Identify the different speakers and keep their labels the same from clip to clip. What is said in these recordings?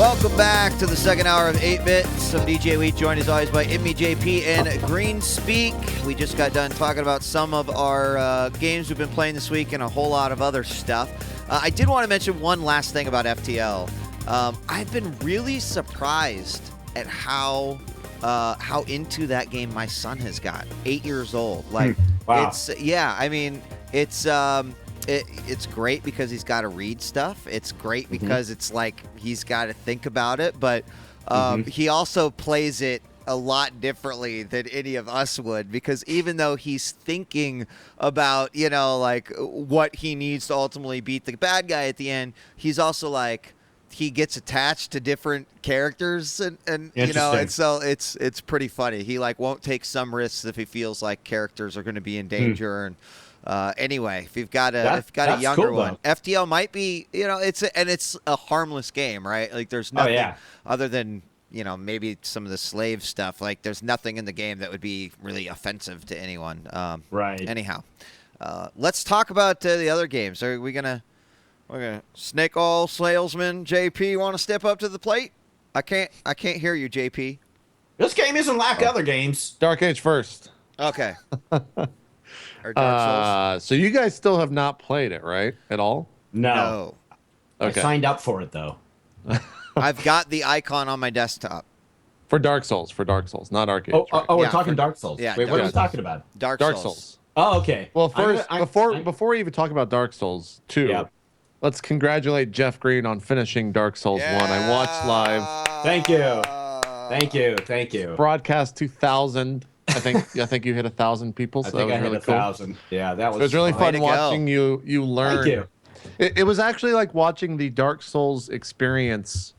Speaker 1: Welcome back to the second hour of 8-Bit. Some djWHEAT, joined as always by itmeJP and Green Speak. We just got done talking about some of our games we've been playing this week and a whole lot of other stuff. I did want to mention one last thing about FTL. I've been really surprised at how into that game my son has got. 8 years old. Like,
Speaker 2: wow.
Speaker 1: It's great because he's got to read stuff. It's great because it's like he's got to think about it. But he also plays it a lot differently than any of us would, because even though he's thinking about, like what he needs to ultimately beat the bad guy at the end, he's also like, he gets attached to different characters and and so it's pretty funny. He like won't take some risks if he feels like characters are going to be in danger. And anyway, if you've got a younger one, FTL might be, it's a harmless game, right? Like there's nothing other than, maybe some of the slave stuff. Like there's nothing in the game that would be really offensive to anyone.
Speaker 2: Right.
Speaker 1: Anyhow, let's talk about the other games. Are we gonna Snake Oil Salesman JP want to step up to the plate? I can't hear you, JP.
Speaker 2: This game isn't like other games.
Speaker 3: Dark Age first.
Speaker 1: Okay. Or Dark Souls.
Speaker 3: So you guys still have not played it, right? At all?
Speaker 2: No.
Speaker 3: Okay.
Speaker 2: I signed up for it though.
Speaker 1: I've got the icon on my desktop.
Speaker 3: For Dark Souls, not Archeage.
Speaker 2: We're talking Dark Souls.
Speaker 1: Yeah,
Speaker 2: Wait, what are we talking about?
Speaker 1: Dark
Speaker 3: Souls.
Speaker 1: Souls.
Speaker 2: Oh, okay.
Speaker 3: Well, first, before we even talk about Dark Souls 2, let's congratulate Jeff Green on finishing Dark Souls 1. I watched live.
Speaker 2: Thank you.
Speaker 3: Broadcast 2,000. I think you hit 1,000 people. So
Speaker 2: I think
Speaker 3: that was
Speaker 2: I
Speaker 3: really
Speaker 2: hit
Speaker 3: cool.
Speaker 2: 1,000. Yeah, that was.
Speaker 3: It was really
Speaker 1: Way
Speaker 3: fun
Speaker 1: to
Speaker 3: watching you learn.
Speaker 2: Thank you.
Speaker 3: It was actually like watching the Dark Souls experience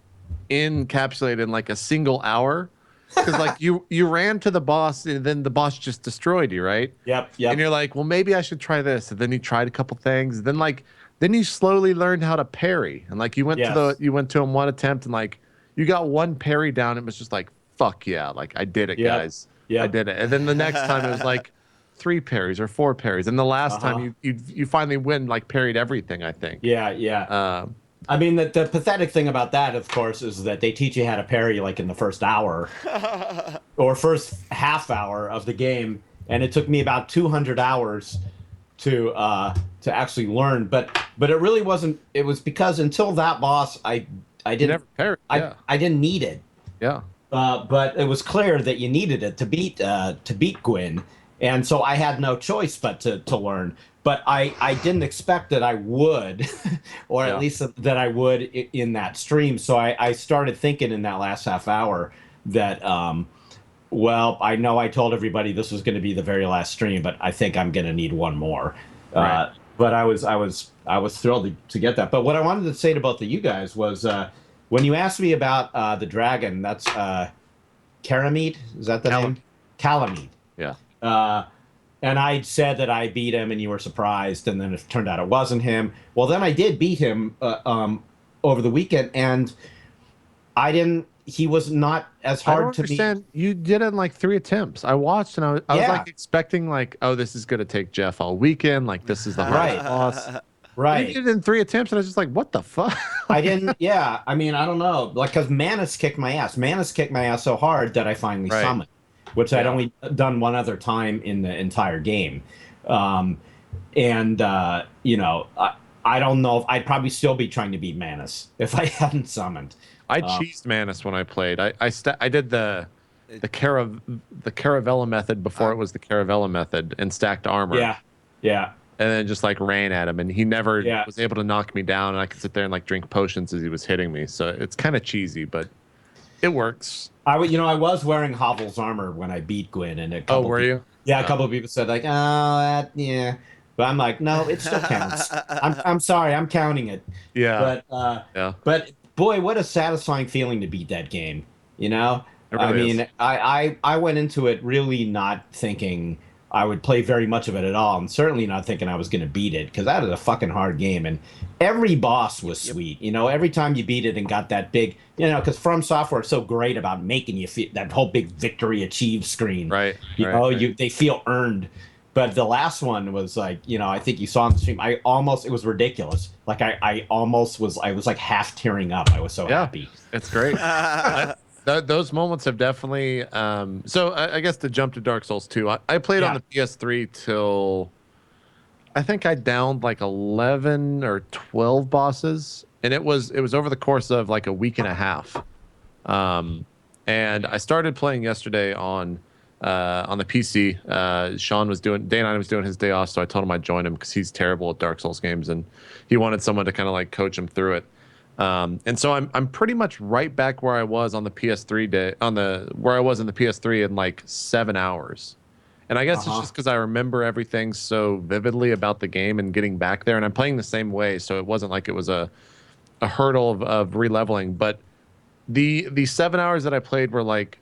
Speaker 3: encapsulated in like a single hour, because like you ran to the boss and then the boss just destroyed you, right?
Speaker 2: Yep.
Speaker 3: And you're like, well, maybe I should try this, and then you tried a couple things, and then you slowly learned how to parry, and like you went to him one attempt, and like you got one parry down, and it was just like, fuck yeah, like I did it, guys. Yeah, I did it. And then the next time it was like 3 parries or 4 parries, and the last time you finally parried everything, I think.
Speaker 2: Yeah. I mean, the pathetic thing about that, of course, is that they teach you how to parry like in the first hour or first half hour of the game, and it took me about 200 hours to actually learn. But it really wasn't. It was because until that boss, I didn't
Speaker 3: never parry.
Speaker 2: I didn't need it.
Speaker 3: Yeah.
Speaker 2: But it was clear that you needed it to beat Gwyn, and so I had no choice but to learn. But I didn't expect that I would, or at least that I would in that stream. So I started thinking in that last half hour that, well, I know I told everybody this was going to be the very last stream, but I think I'm going to need one more.
Speaker 3: Right.
Speaker 2: But I was thrilled to get that. But what I wanted to say to both of you guys was, when you asked me about the dragon, that's Karamid, is that the name? Calamid.
Speaker 3: Yeah.
Speaker 2: And I said that I beat him, and you were surprised, and then it turned out it wasn't him. Well, then I did beat him over the weekend, and he was not as hard to beat.
Speaker 3: You did it in like 3 attempts. I watched, and I was like expecting like, oh, this is gonna take Jeff all weekend. Like this is the hardest boss.
Speaker 2: Right.
Speaker 3: You did it in 3 attempts, and I was just like, what the fuck?
Speaker 2: I didn't. Yeah. I mean, I don't know. Like, because Manus kicked my ass. Manus kicked my ass so hard that I finally summoned, which I'd only done one other time in the entire game. I don't know if I'd probably still be trying to beat Manus if I hadn't summoned.
Speaker 3: I cheesed Manus when I played. I did the Caravella method before it was the Caravella method, and stacked armor.
Speaker 2: Yeah.
Speaker 3: And then just like ran at him, and he never was able to knock me down, and I could sit there and like drink potions as he was hitting me. So it's kind of cheesy, but it works.
Speaker 2: I was wearing Hovel's armor when I beat Gwyn, and
Speaker 3: were you?
Speaker 2: Yeah, a couple of people said like, but I'm like, no, it still counts. I'm sorry, I'm counting it.
Speaker 3: Yeah.
Speaker 2: But boy, what a satisfying feeling to beat that game.
Speaker 3: Really
Speaker 2: I mean, I went into it really not thinking I would play very much of it at all, and certainly not thinking I was going to beat it, because that is a fucking hard game, and every boss was sweet. Every time you beat it and got that big, because From Software is so great about making you feel that whole big victory achieved screen.
Speaker 3: Right.
Speaker 2: They feel earned, But the last one was like, I think you saw on the stream. It was ridiculous. Like I was like half tearing up. I was so happy.
Speaker 3: It's great. Those moments have definitely. So I guess to jump to Dark Souls 2, I played on the PS3 till I think I downed like 11 or 12 bosses, and it was over the course of like a week and a half. And I started playing yesterday on the PC. Day9 was doing his day off, so I told him I'd join him because he's terrible at Dark Souls games, and he wanted someone to kind of like coach him through it. And so I'm pretty much right back where I was on the PS3 where I was in the PS3 in like 7 hours. And I guess it's just because I remember everything so vividly about the game and getting back there, and I'm playing the same way, so it wasn't like it was a hurdle of re-leveling. But the 7 hours that I played were like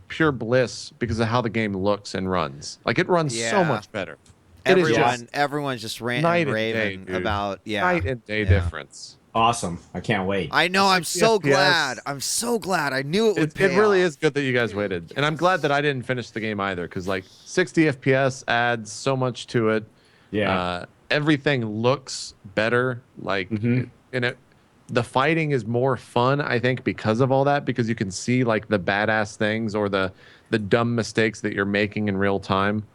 Speaker 3: pure bliss because of how the game looks and runs. Like it runs so much better.
Speaker 1: Everyone's just ranting and raving about
Speaker 3: night and day difference.
Speaker 2: Awesome. I can't wait.
Speaker 1: I know. I'm so glad. I'm so glad. I knew it would pay
Speaker 3: It really
Speaker 1: off.
Speaker 3: is good that you guys waited. And I'm glad that I didn't finish the game either, because like 60 FPS adds so much to it.
Speaker 2: Yeah.
Speaker 3: Everything looks better. Like, the fighting is more fun, I think, because of all that, because you can see like the badass things or the dumb mistakes that you're making in real time.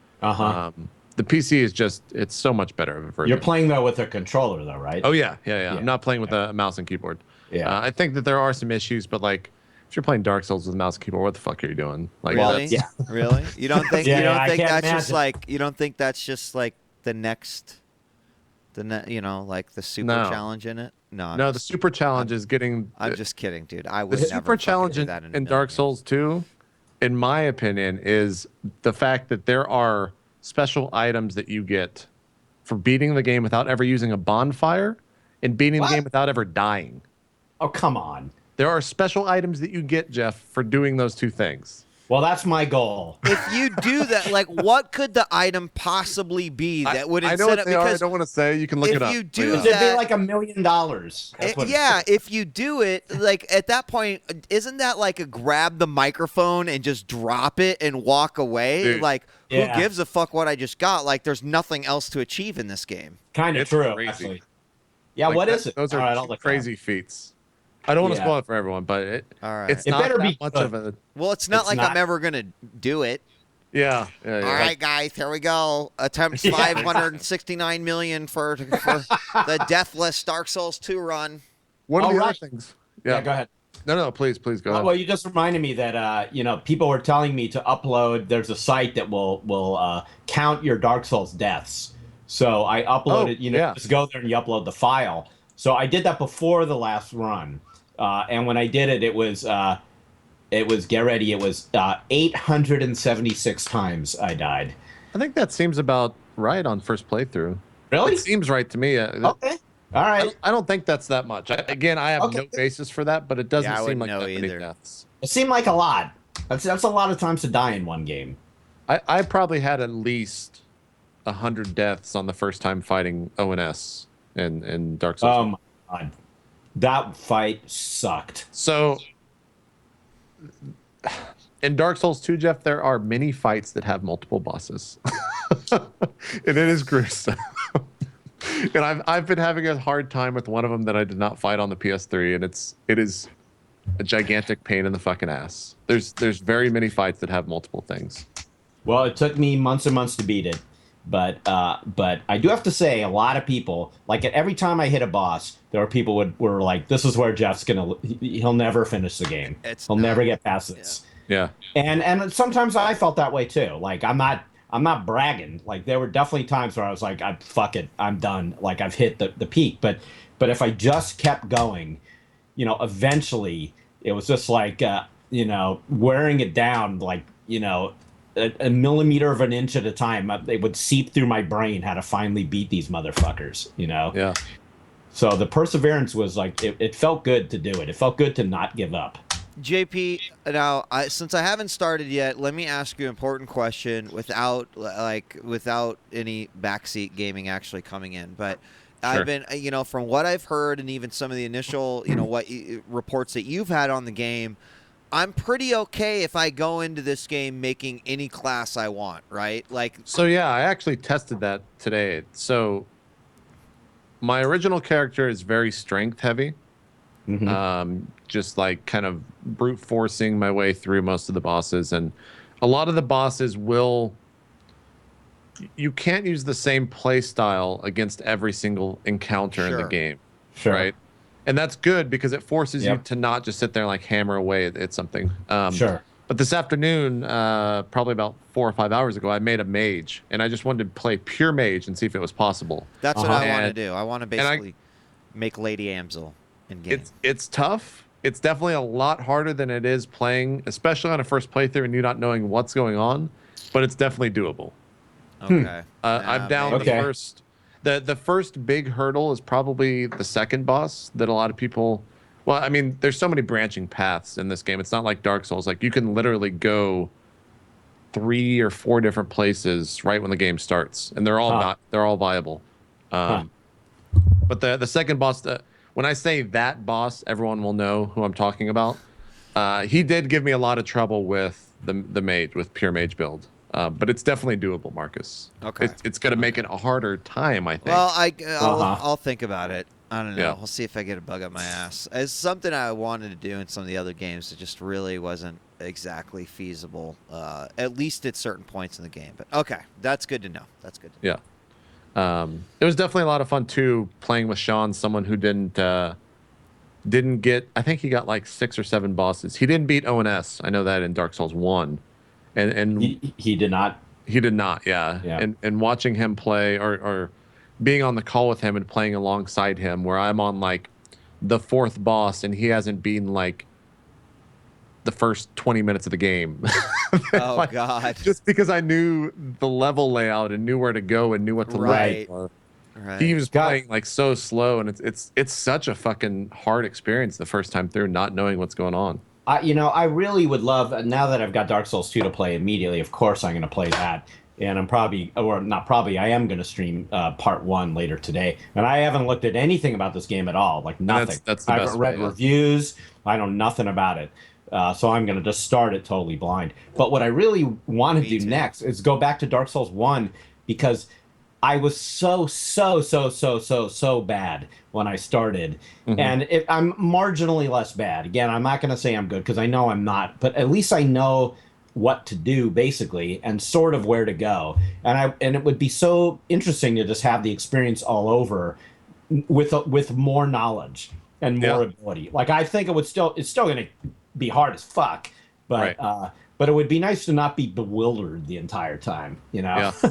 Speaker 3: The PC is it's so much better of a version.
Speaker 2: You're playing though with a controller though, right?
Speaker 3: Oh yeah. I'm not playing with a mouse and keyboard.
Speaker 2: Yeah.
Speaker 3: I think that there are some issues, but like if you're playing Dark Souls with a mouse and keyboard, what the fuck are you doing? Like,
Speaker 1: really? Really? You don't think you don't think that's just like the next like the super challenge in it? No,
Speaker 3: the super challenge is getting.
Speaker 1: I'm just kidding, dude. I would
Speaker 3: the
Speaker 1: never
Speaker 3: super challenge
Speaker 1: do that
Speaker 3: in Dark Souls 2, in my opinion, is the fact that there are special items that you get for beating the game without ever using a bonfire and beating the game without ever dying.
Speaker 2: Oh, come on.
Speaker 3: There are special items that you get, Jeff, for doing those two things.
Speaker 2: Well, that's my goal.
Speaker 1: If you do that, like, what could the item possibly be that would
Speaker 3: I know what they are. I don't want to say. You can look it up.
Speaker 1: If you do that,
Speaker 2: it'd be like $1 million.
Speaker 1: If you do it, like at that point, isn't that like a grab the microphone and just drop it and walk away?
Speaker 3: Dude.
Speaker 1: Like, who gives a fuck what I just got? Like, there's nothing else to achieve in this game.
Speaker 2: Kind of true, actually. Yeah, like what is it?
Speaker 3: Those are crazy feats. I don't want to spoil it for everyone, but it's not that much of a...
Speaker 1: Well, it's not I'm ever going to do it.
Speaker 3: Yeah.
Speaker 1: All right, guys, here we go. Attempt 569 million for the Deathless Dark Souls 2 run.
Speaker 3: One of the other things...
Speaker 2: Yeah, go ahead.
Speaker 3: No, please go ahead.
Speaker 2: Well, you just reminded me that, people were telling me to upload... There's a site that will count your Dark Souls deaths. So I uploaded, just go there and you upload the file. So I did that before the last run. And when I did it, it was get ready. It was 876 times I died.
Speaker 3: I think that seems about right on first playthrough.
Speaker 2: Really?
Speaker 3: It seems right to me.
Speaker 2: Okay. All right.
Speaker 3: I don't think that's that much. I have no basis for that, but it doesn't seem like that many deaths.
Speaker 2: It seemed like a lot. That's a lot of times to die in one game.
Speaker 3: I probably had at least 100 deaths on the first time fighting ONS in Dark Souls.
Speaker 2: Oh my god. That fight sucked.
Speaker 3: So, in Dark Souls 2, Jeff, there are many fights that have multiple bosses. And it is gruesome. And I've been having a hard time with one of them that I did not fight on the PS3, and it is a gigantic pain in the fucking ass. There's very many fights that have multiple things.
Speaker 2: Well, it took me months and months to beat it. But I do have to say, a lot of people, like at every time I hit a boss, there were people were like, "This is where Jeff's he'll never finish the game. He'll never get past this."
Speaker 3: Yeah.
Speaker 2: And sometimes I felt that way too. Like I'm not bragging. Like there were definitely times where I was like, fuck it, I'm done. Like I've hit the peak. But if I just kept going, eventually it was just like wearing it down, like a millimeter of an inch at a time. They would seep through my brain how to finally beat these motherfuckers,
Speaker 3: Yeah.
Speaker 2: So the perseverance was like, it felt good to do it. It felt good to not give up.
Speaker 1: JP, now, since I haven't started yet, let me ask you an important question without any backseat gaming actually coming in. But sure. I've been, from what I've heard and even some of the initial, reports that you've had on the game, I'm pretty okay if I go into this game making any class I want, right? Like,
Speaker 3: so yeah, I actually tested that today. So my original character is very strength heavy. Just like kind of brute forcing my way through most of the bosses, and a lot of the bosses you can't use the same play style against every single encounter in the game, right? And that's good because it forces you to not just sit there and like hammer away at something. But this afternoon, probably about 4 or 5 hours ago, I made a mage, and I just wanted to play pure mage and see if it was possible.
Speaker 1: That's what I want to do. I want to basically make Lady Amsel in game.
Speaker 3: It's tough. It's definitely a lot harder than it is playing, especially on a first playthrough and you not knowing what's going on. But it's definitely doable.
Speaker 1: Okay.
Speaker 3: I'm down the first. The first big hurdle is probably the second boss that a lot of people. Well, I mean, there's so many branching paths in this game. It's not like Dark Souls. Like you can literally go 3 or 4 different places right when the game starts, and they're all viable. But the second boss, when I say that boss, everyone will know who I'm talking about. He did give me a lot of trouble with the mage, with pure mage build. But it's definitely doable, Marcus.
Speaker 1: Okay.
Speaker 3: It's going to make it a harder time, I think.
Speaker 1: Well, I'll think about it. I don't know.
Speaker 3: Yeah.
Speaker 1: We'll see if I get a bug up my ass. It's something I wanted to do in some of the other games that just really wasn't exactly feasible, at least at certain points in the game. But okay, that's good to know. That's good to know.
Speaker 3: Yeah. It was definitely a lot of fun, too, playing with Sean, someone who didn't get... I think he got like 6 or 7 bosses. He didn't beat ONS. I know that in Dark Souls 1. And
Speaker 2: he did not.
Speaker 3: He did not, yeah. And watching him play or being on the call with him and playing alongside him, where I'm on like the 4th boss and he hasn't beaten like the first 20 minutes of the game.
Speaker 1: Oh
Speaker 3: like,
Speaker 1: God!
Speaker 3: Just because I knew the level layout and knew where to go and knew what to look for.
Speaker 1: Right.
Speaker 3: He was playing like so slow, and it's such a fucking hard experience the first time through, not knowing what's going on.
Speaker 2: I really would love, now that I've got Dark Souls 2 to play immediately, of course I'm going to play that. And I am going to stream part 1 later today. And I haven't looked at anything about this game at all, like nothing.
Speaker 3: That's the best.
Speaker 2: I haven't read reviews. I know nothing about it. So I'm going to just start it totally blind. But what I really want to do next is go back to Dark Souls 1, because I was so bad when I started. And I'm marginally less bad. Again, I'm not going to say I'm good, because I know I'm not. But at least I know what to do, basically, and sort of where to go. And it would be so interesting to just have the experience all over with more knowledge and more ability. Like, I think it's still going to be hard as fuck. But but it would be nice to not be bewildered the entire time, you know?
Speaker 3: Yeah.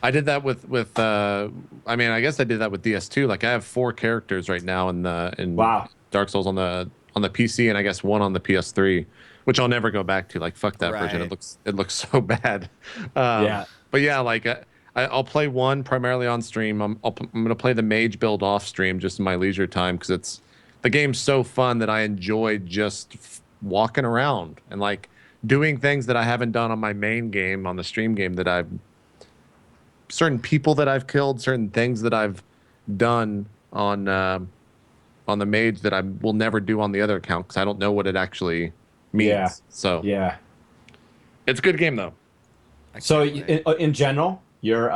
Speaker 3: I did that with I mean, I guess I did that with DS2. Like, I have 4 characters right now in Dark Souls on the PC, and I guess 1 on the PS3, which I'll never go back to. Like, fuck that version. It looks so bad. But yeah, like I'll play 1 primarily on stream. I'm gonna play the mage build off stream just in my leisure time, because the game's so fun that I enjoy just walking around and like doing things that I haven't done on my main game, on the stream game, that certain people that I've killed, certain things that I've done on the mage that I will never do on the other account, because I don't know what it actually means.
Speaker 2: Yeah.
Speaker 3: So
Speaker 2: yeah,
Speaker 3: it's a good game though.
Speaker 2: So in general, you're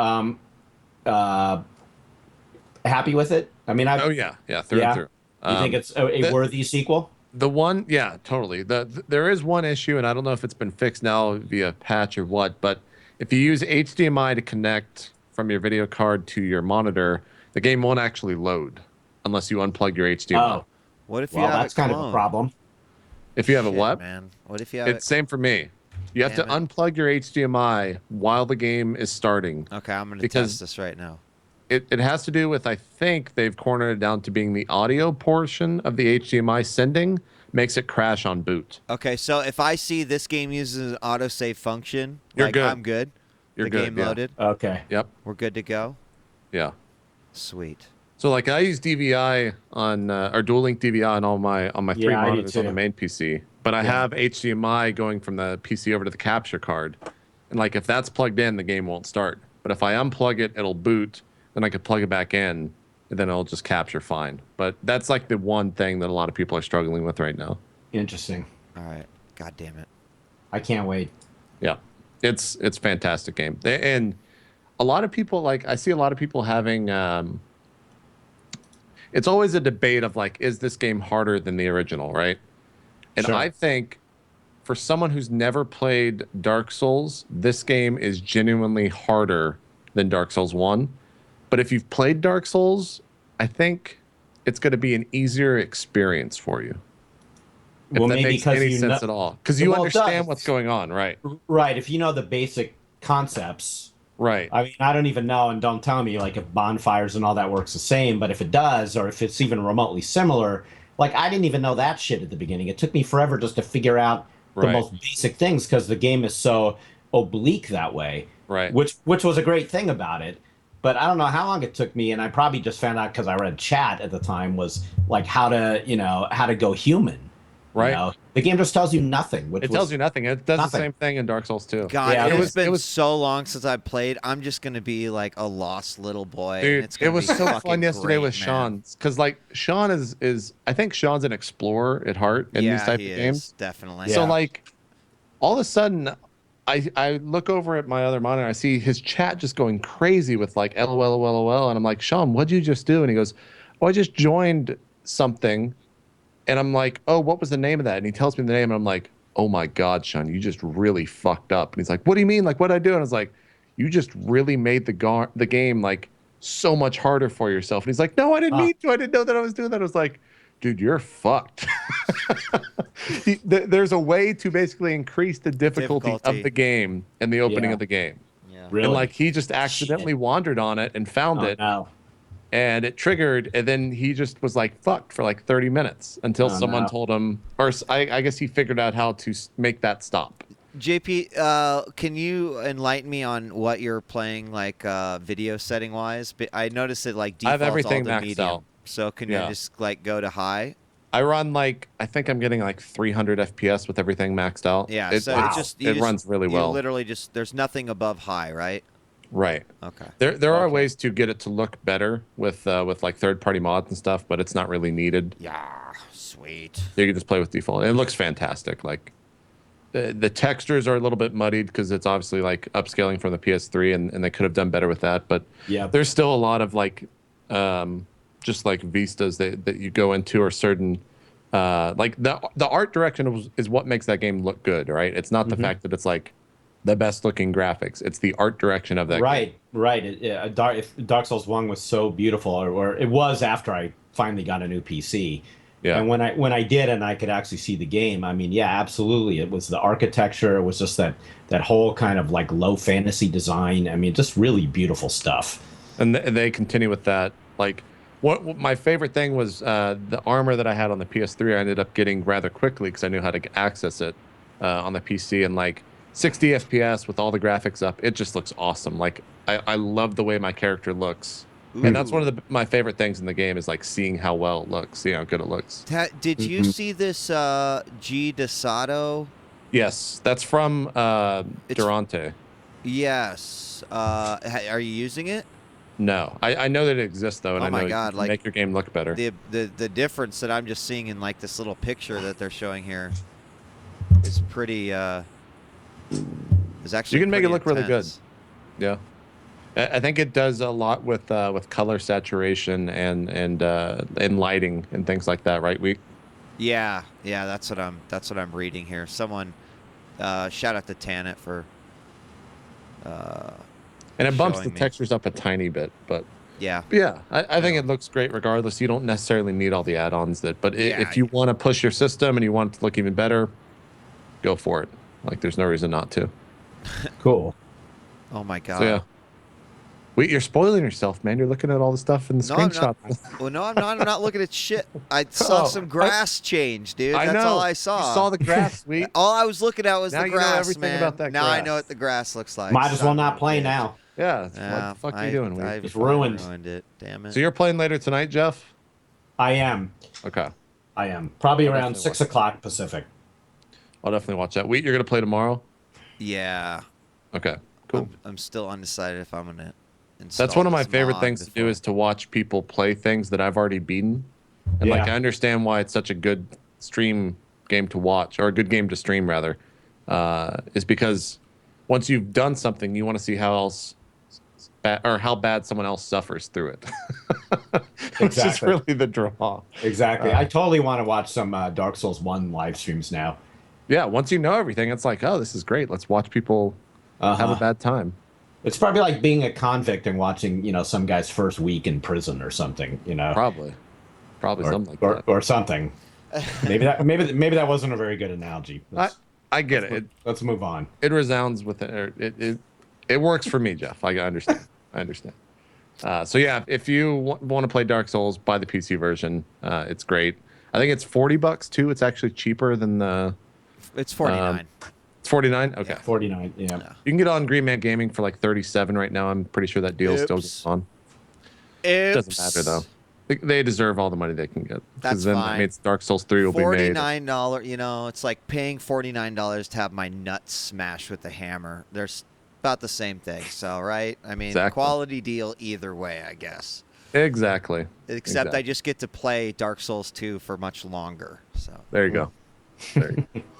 Speaker 2: happy with it? I mean,
Speaker 3: through and through.
Speaker 2: You think it's a worthy sequel?
Speaker 3: The one, yeah, totally. There is one issue, and I don't know if it's been fixed now via patch or what, but if you use HDMI to connect from your video card to your monitor, the game won't actually load unless you unplug your HDMI.
Speaker 1: Oh, what if you have
Speaker 2: that's kind of a problem.
Speaker 3: If you have a what?
Speaker 1: Man, what if you have
Speaker 3: it's same for me. You have to unplug your HDMI while the game is starting.
Speaker 1: Okay, I'm going to test this right now.
Speaker 3: It has to do with, I think they've cornered it down to being the audio portion of the HDMI sending makes it crash on boot.
Speaker 1: Okay, so if I see this game uses an autosave function,
Speaker 3: You're good.
Speaker 1: I'm good.
Speaker 3: You're
Speaker 1: the
Speaker 3: good.
Speaker 1: Game loaded.
Speaker 2: Okay.
Speaker 3: Yep.
Speaker 1: We're good to go.
Speaker 3: Yeah.
Speaker 1: Sweet.
Speaker 3: So like I use DVI on or dual link DVI on all my 3 monitors on the main PC, but I have HDMI going from the PC over to the capture card, and like if that's plugged in, the game won't start. But if I unplug it, it'll boot. Then I could plug it back in, and then it'll just capture fine. But that's like the one thing that a lot of people are struggling with right now.
Speaker 2: Interesting.
Speaker 1: All right. God damn it.
Speaker 2: I can't wait.
Speaker 3: Yeah, it's fantastic game. And a lot of people, like, I see a lot of people having it's always a debate of like, is this game harder than the original, right? And
Speaker 2: Sure.
Speaker 3: I think for someone who's never played Dark Souls, this game is genuinely harder than Dark Souls 1. But if you've played Dark Souls, I think it's going to be an easier experience for you. If
Speaker 2: Well,
Speaker 3: that
Speaker 2: maybe
Speaker 3: makes
Speaker 2: because
Speaker 3: any
Speaker 2: you
Speaker 3: sense
Speaker 2: know,
Speaker 3: at all. Because you
Speaker 2: well, it
Speaker 3: understand
Speaker 2: does.
Speaker 3: what's going on, right?
Speaker 2: Right. If you know the basic concepts.
Speaker 3: Right.
Speaker 2: I mean, I don't even know, and don't tell me like if bonfires and all that works the same, but if it does, or if it's even remotely similar, like I didn't even know that shit at the beginning. It took me forever just to figure out the
Speaker 3: Right.
Speaker 2: most basic things because the game is so oblique that way.
Speaker 3: Right.
Speaker 2: Which was a great thing about it. But I don't know how long it took me, and I probably just found out because I read chat at the time was like how to go human.
Speaker 3: Right.
Speaker 2: You know? The game just tells you nothing.
Speaker 3: It tells you nothing. It does
Speaker 2: nothing.
Speaker 3: the same thing in Dark Souls 2.
Speaker 1: God,
Speaker 2: Yeah,
Speaker 1: it has been
Speaker 3: it was
Speaker 1: so long since I played. I'm just gonna be like a lost little boy.
Speaker 3: Dude,
Speaker 1: and it's gonna
Speaker 3: it was
Speaker 1: be
Speaker 3: so
Speaker 1: fucking
Speaker 3: fun yesterday
Speaker 1: great,
Speaker 3: with
Speaker 1: man.
Speaker 3: Sean, because like Sean is I think Sean's an explorer at heart in these type
Speaker 1: he
Speaker 3: of
Speaker 1: is,
Speaker 3: games.
Speaker 1: definitely.
Speaker 3: So
Speaker 2: Yeah.
Speaker 3: like all of a sudden I look over at my other monitor, I see his chat just going crazy with like LOL, and I'm like, Sean, what'd you just do? And he goes, oh, I just joined something. And I'm like, oh, what was the name of that? And he tells me the name, and I'm like, oh my God, Sean, you just really fucked up. And he's like, what do you mean? Like, what'd I do? And I was like, you just really made the game like so much harder for yourself. And he's like, no, I didn't mean to. I didn't know that I was doing that. I was like, dude, you're fucked. There's a way to basically increase the difficulty of the game in the opening of the game.
Speaker 1: Yeah.
Speaker 2: Really?
Speaker 3: And like he just accidentally wandered on it and found it.
Speaker 2: No.
Speaker 3: And it triggered, and then he just was like fucked for like 30 minutes until someone told him, or I guess he figured out how to make that stop.
Speaker 1: JP, can you enlighten me on what you're playing, like video setting wise? I noticed it like
Speaker 3: I have
Speaker 1: defaults
Speaker 3: everything
Speaker 1: all to
Speaker 3: maxed
Speaker 1: medium.
Speaker 3: out.
Speaker 1: So can you just like go to high?
Speaker 3: I run like, I think I'm getting like 300 FPS with everything maxed out.
Speaker 1: Yeah,
Speaker 3: it runs really well.
Speaker 1: You literally just, there's nothing above high, right?
Speaker 3: Right.
Speaker 1: Okay.
Speaker 3: There are ways to get it to look better with like third-party mods and stuff, but it's not really needed.
Speaker 1: Yeah, sweet.
Speaker 3: You can just play with default. It looks fantastic. Like the textures are a little bit muddied because it's obviously like upscaling from the PS3, and they could have done better with that. But
Speaker 2: yeah,
Speaker 3: there's still a lot of like just like vistas that you go into, or certain like the art direction is what makes that game look good, right? It's not the fact that it's like the best looking graphics. It's the art direction of that game.
Speaker 2: Right. Dark Souls 1 was so beautiful, or it was after I finally got a new PC.
Speaker 3: Yeah.
Speaker 2: And when I did, and I could actually see the game, I mean, yeah, absolutely. It was the architecture. It was just that whole kind of like low fantasy design. I mean, just really beautiful stuff.
Speaker 3: And they continue with that. Like, what my favorite thing was the armor that I had on the PS3. I ended up getting rather quickly because I knew how to access it on the PC, and like 60 FPS with all the graphics up. It just looks awesome. Like I love the way my character looks. Ooh. And that's one of my favorite things in the game is like seeing how well it looks, see how good it looks.
Speaker 1: Did you see this G Desato?
Speaker 3: Yes, that's from Durante.
Speaker 1: Yes. Are you using it?
Speaker 3: No, I know that it exists though, and
Speaker 1: oh
Speaker 3: I know
Speaker 1: my God, like
Speaker 3: make your game look better.
Speaker 1: The difference that I'm just seeing in like this little picture that they're showing here is pretty. Is actually
Speaker 3: you can make it look
Speaker 1: intense.
Speaker 3: really good. Yeah, I think it does a lot with color saturation and lighting and things like that, right?
Speaker 1: Yeah, that's what I'm reading here. Someone shout out to Tanit for.
Speaker 3: And it bumps the textures up a tiny bit, but
Speaker 1: yeah,
Speaker 3: I think it looks great regardless. You don't necessarily need all the add-ons if you want to push your system and you want it to look even better, go for it. Like there's no reason not to.
Speaker 2: Cool.
Speaker 1: Oh my God.
Speaker 3: So yeah. Wait, you're spoiling yourself, man. You're looking at all the stuff in the screenshots.
Speaker 1: Well, no, I'm not. I'm not looking at shit. I saw some grass change, dude. That's all I saw.
Speaker 3: You saw the grass, sweet.
Speaker 1: All I was looking at was
Speaker 3: now
Speaker 1: the grass,
Speaker 3: you know everything
Speaker 1: man.
Speaker 3: about that
Speaker 1: now
Speaker 3: grass.
Speaker 1: I know what the grass looks like.
Speaker 2: Might as well not play now.
Speaker 3: Yeah. What the fuck are you doing?
Speaker 1: I've
Speaker 2: ruined
Speaker 1: it. Damn it.
Speaker 3: So you're playing later tonight, Jeff?
Speaker 2: I am.
Speaker 3: Okay.
Speaker 2: I am. Probably around 6 o'clock Pacific.
Speaker 3: I'll definitely watch that. Wheat, you're going to play tomorrow?
Speaker 1: Yeah.
Speaker 3: Okay. Cool.
Speaker 1: I'm still undecided if I'm going to install.
Speaker 3: That's one of my favorite things to do is to watch people play things that I've already beaten. And like I understand why it's such a good stream game to watch, or a good game to stream rather, is because once you've done something, you want to see how else or how bad someone else suffers through it. Which is really the draw.
Speaker 2: Exactly. I totally want to watch some Dark Souls 1 live streams now.
Speaker 3: Yeah, once you know everything, it's like, oh, this is great. Let's watch people have a bad time.
Speaker 2: It's probably like being a convict and watching, some guy's first week in prison or something,
Speaker 3: Probably something like that.
Speaker 2: Or something. Maybe that wasn't a very good analogy.
Speaker 3: I get it.
Speaker 2: Let's move on.
Speaker 3: It resounds with it. It works for me, Jeff. I understand. I understand. So yeah, if you want to play Dark Souls, buy the PC version. It's great. I think it's $40 too. It's actually cheaper than the.
Speaker 1: It's 49.
Speaker 3: It's 49. Okay.
Speaker 2: Yeah, 49. Yeah.
Speaker 3: You can get on Green Man Gaming for like 37 right now. I'm pretty sure that deal still goes on. It doesn't matter though. They deserve all the money they can get.
Speaker 1: That's
Speaker 3: then
Speaker 1: fine.
Speaker 3: That means Dark Souls 3 will be made.
Speaker 1: $49. It's like paying $49 to have my nuts smashed with a hammer. There's about the same thing. So right. I mean,
Speaker 3: exactly. Quality
Speaker 1: deal either way, I guess.
Speaker 3: Exactly.
Speaker 1: Except I just get to play Dark Souls 2 for much longer. So
Speaker 3: there you go.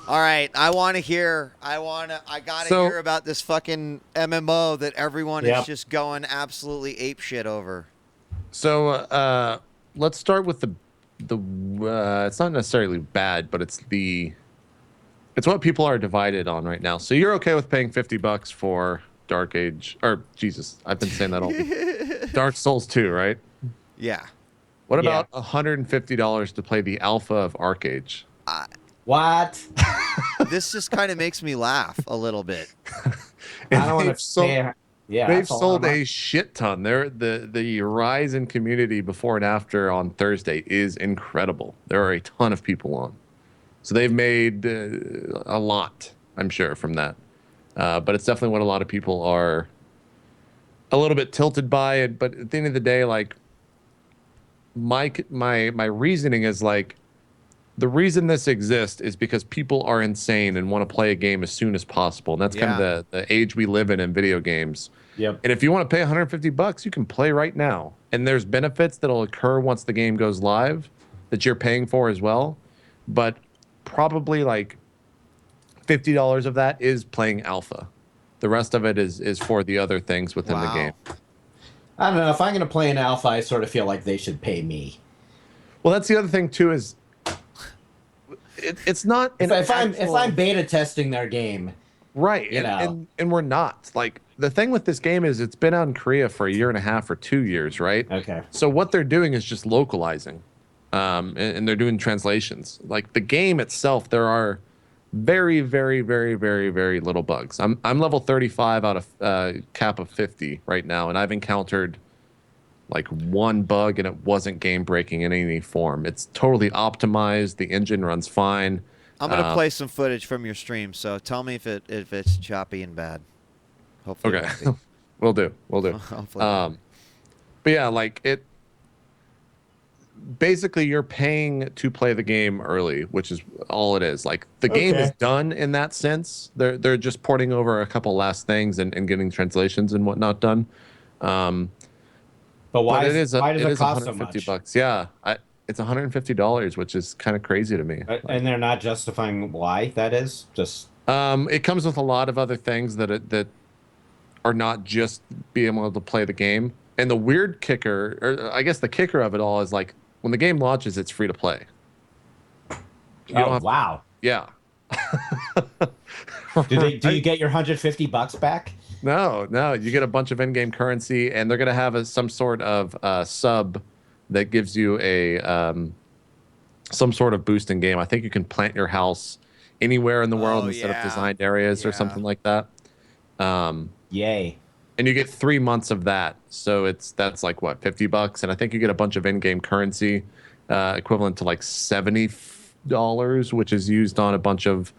Speaker 1: All right, I gotta hear about this fucking MMO that everyone is just going absolutely apeshit over.
Speaker 3: So let's start with the it's not necessarily bad, but it's what people are divided on right now. So you're okay with paying $50 for I've been saying that all Dark Souls 2, right?
Speaker 1: Yeah.
Speaker 3: What about $150 to play the alpha of Archeage?
Speaker 2: What?
Speaker 1: This just kind of makes me laugh a little bit.
Speaker 2: I don't want to say. Yeah,
Speaker 3: they've sold a shit ton. The rise in community before and after on Thursday is incredible. There are a ton of people on, so they've made a lot, I'm sure, from that. But it's definitely what a lot of people are a little bit tilted by it. But at the end of the day, like my reasoning is like, the reason this exists is because people are insane and want to play a game as soon as possible. And that's kind of the age we live in video games.
Speaker 2: Yep.
Speaker 3: And if you want to pay $150, you can play right now. And there's benefits that'll occur once the game goes live that you're paying for as well. But probably like $50 of that is playing alpha. The rest of it is for the other things within the game.
Speaker 2: I don't know. If I'm going to play an alpha, I sort of feel like they should pay me.
Speaker 3: Well, that's the other thing too is it's not
Speaker 2: if I'm beta testing their game,
Speaker 3: right? And we're not. Like, the thing with this game is it's been out in Korea for 1.5 or 2 years, right?
Speaker 2: Okay.
Speaker 3: So what they're doing is just localizing, and they're doing translations. Like the game itself, there are very, very, very, very, very little bugs. I'm level 35 out of cap of 50 right now, and I've encountered like one bug, and it wasn't game breaking in any form. It's totally optimized. The engine runs fine.
Speaker 1: I'm gonna play some footage from your stream, so tell me if it's choppy and bad. Hopefully.
Speaker 3: Okay. We'll do. Hopefully. But yeah, like it. Basically, you're paying to play the game early, which is all it is. Like the game is done in that sense. They're just porting over a couple last things and getting translations and whatnot done.
Speaker 2: But why
Speaker 3: does it cost so
Speaker 2: much?
Speaker 3: $150? Yeah, it's $150, which is kind of crazy to me.
Speaker 2: And they're not justifying why that is. Just
Speaker 3: it comes with a lot of other things that are not just being able to play the game. And the weird kicker, or I guess the kicker of it all, is like when the game launches, it's free to play.
Speaker 2: Wow.
Speaker 3: Yeah.
Speaker 2: Do you get your $150 back?
Speaker 3: No, you get a bunch of in-game currency, and they're gonna have some sort of sub that gives you a some sort of boost in game. I think you can plant your house anywhere in the world instead of designed areas or something like that.
Speaker 2: Yay!
Speaker 3: And you get 3 months of that, so that's like what, $50, and I think you get a bunch of in-game currency equivalent to like $70, which is used on a bunch of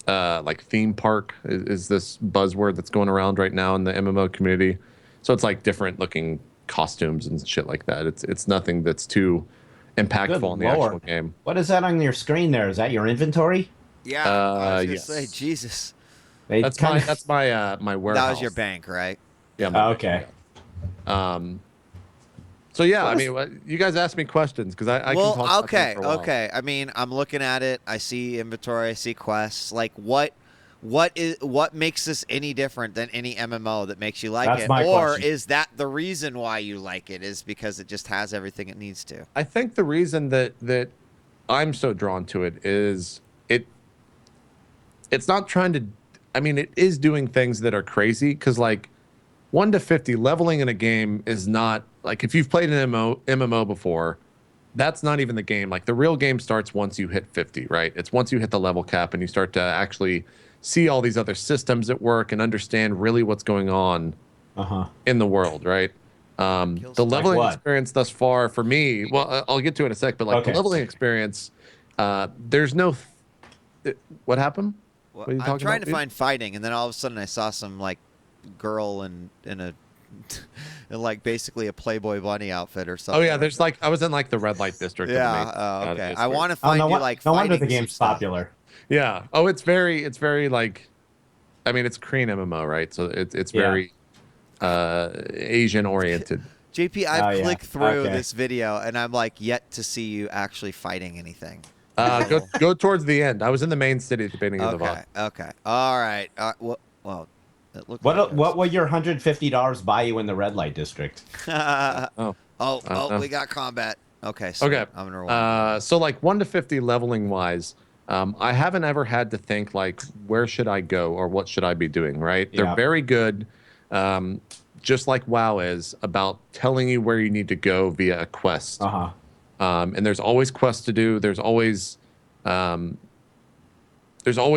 Speaker 3: like theme park is this buzzword that's going around right now in the MMO community. So it's like different looking costumes and shit like that. It's nothing that's too impactful in the actual game.
Speaker 2: What is that on your screen there? Is that your inventory?
Speaker 1: Yeah, I was gonna
Speaker 3: yes.
Speaker 1: say, Jesus.
Speaker 3: That's my warehouse.
Speaker 1: That was your bank, right?
Speaker 3: Yeah.
Speaker 2: Okay.
Speaker 3: So yeah, I mean, you guys ask me questions because I can talk about them for a while.
Speaker 1: Okay. I mean, I'm looking at it. I see inventory. I see quests. Like, what makes this any different than any MMO that makes you like
Speaker 2: That's
Speaker 1: it?
Speaker 2: my
Speaker 1: Or
Speaker 2: question.
Speaker 1: is that the reason why you like it? Is because it just has everything it needs to?
Speaker 3: I think the reason that I'm so drawn to it is it's not trying to. I mean, it is doing things that are crazy because like 1 to 50 leveling in a game is not like if you've played an MMO before, that's not even the game. Like the real game starts once you hit 50, right? It's once you hit the level cap and you start to actually see all these other systems at work and understand really what's going on in the world, right? The leveling experience thus far for me, well, I'll get to it in a sec, but like the leveling experience, there's no. What happened?
Speaker 1: Well,
Speaker 3: What are you
Speaker 1: I'm
Speaker 3: talking
Speaker 1: trying
Speaker 3: about,
Speaker 1: to find fighting, and then all of a sudden I saw some like girl in a in like basically a Playboy bunny outfit or something.
Speaker 3: Oh yeah, there's like I was in like the red light district.
Speaker 1: Yeah. Oh, okay. I want to find
Speaker 2: no,
Speaker 1: you like
Speaker 2: no
Speaker 1: fighting
Speaker 2: wonder the
Speaker 1: some
Speaker 2: game's
Speaker 1: stuff.
Speaker 2: popular.
Speaker 3: Yeah. Oh, it's very like, I mean, it's Korean MMO, right? So it's very Asian oriented.
Speaker 1: JP, I've clicked through this video, and I'm like yet to see you actually fighting anything.
Speaker 3: Go towards the end. I was in the main city at the beginning of the VOD.
Speaker 1: Okay. All right. Well, it looks
Speaker 2: What will your $150 buy you in the red light district?
Speaker 1: We got combat. Okay. Sweet.
Speaker 3: Okay.
Speaker 1: I'm gonna roll.
Speaker 3: So like 1 to 50 leveling wise, I haven't ever had to think like where should I go or what should I be doing, right? They're very good, just like WoW is, about telling you where you need to go via a quest. And there's always quests to do. There's always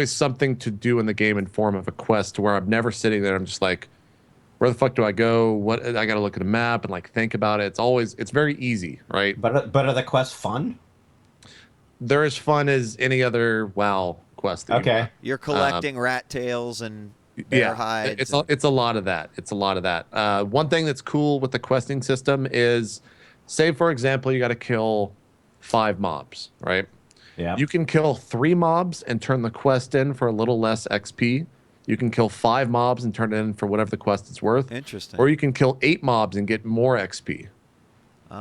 Speaker 3: something to do in the game in form of a quest to where I'm never sitting there. I'm just like, where the fuck do I go? What I got to look at a map and like think about it. It's very easy, right?
Speaker 2: But are the quests fun?
Speaker 3: They're as fun as any other WoW quest.
Speaker 1: You're collecting rat tails and bear hides.
Speaker 3: It's a lot of that. It's a lot of that. One thing that's cool with the questing system is, say for example, you got to kill 5 mobs, right?
Speaker 2: Yeah.
Speaker 3: You can kill 3 mobs and turn the quest in for a little less XP. You can kill 5 mobs and turn it in for whatever the quest is worth.
Speaker 1: Interesting.
Speaker 3: Or you can kill 8 mobs and get more XP.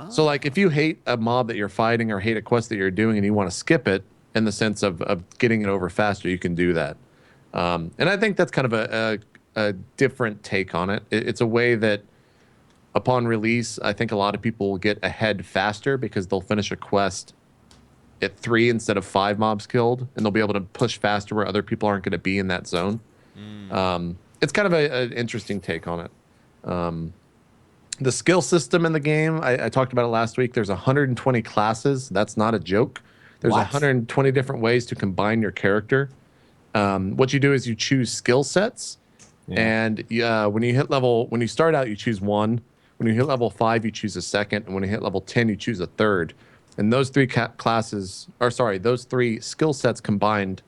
Speaker 3: So like if you hate a mob that you're fighting or hate a quest that you're doing and you want to skip it in the sense of getting it over faster, you can do that. And I think that's kind of a different take on it. It's a way that upon release, I think a lot of people will get ahead faster because they'll finish a quest at 3 instead of 5 mobs killed, and they'll be able to push faster where other people aren't going to be in that zone. It's kind of an interesting take on it. The skill system in the game, I talked about it last week. There's 120 classes. That's not a joke. There's 120 different ways to combine your character. What you do is you choose skill sets, and when you start out, you choose one. When you hit level 5, you choose a second, and when you hit level 10, you choose a third. And those 3 those 3 skill sets combined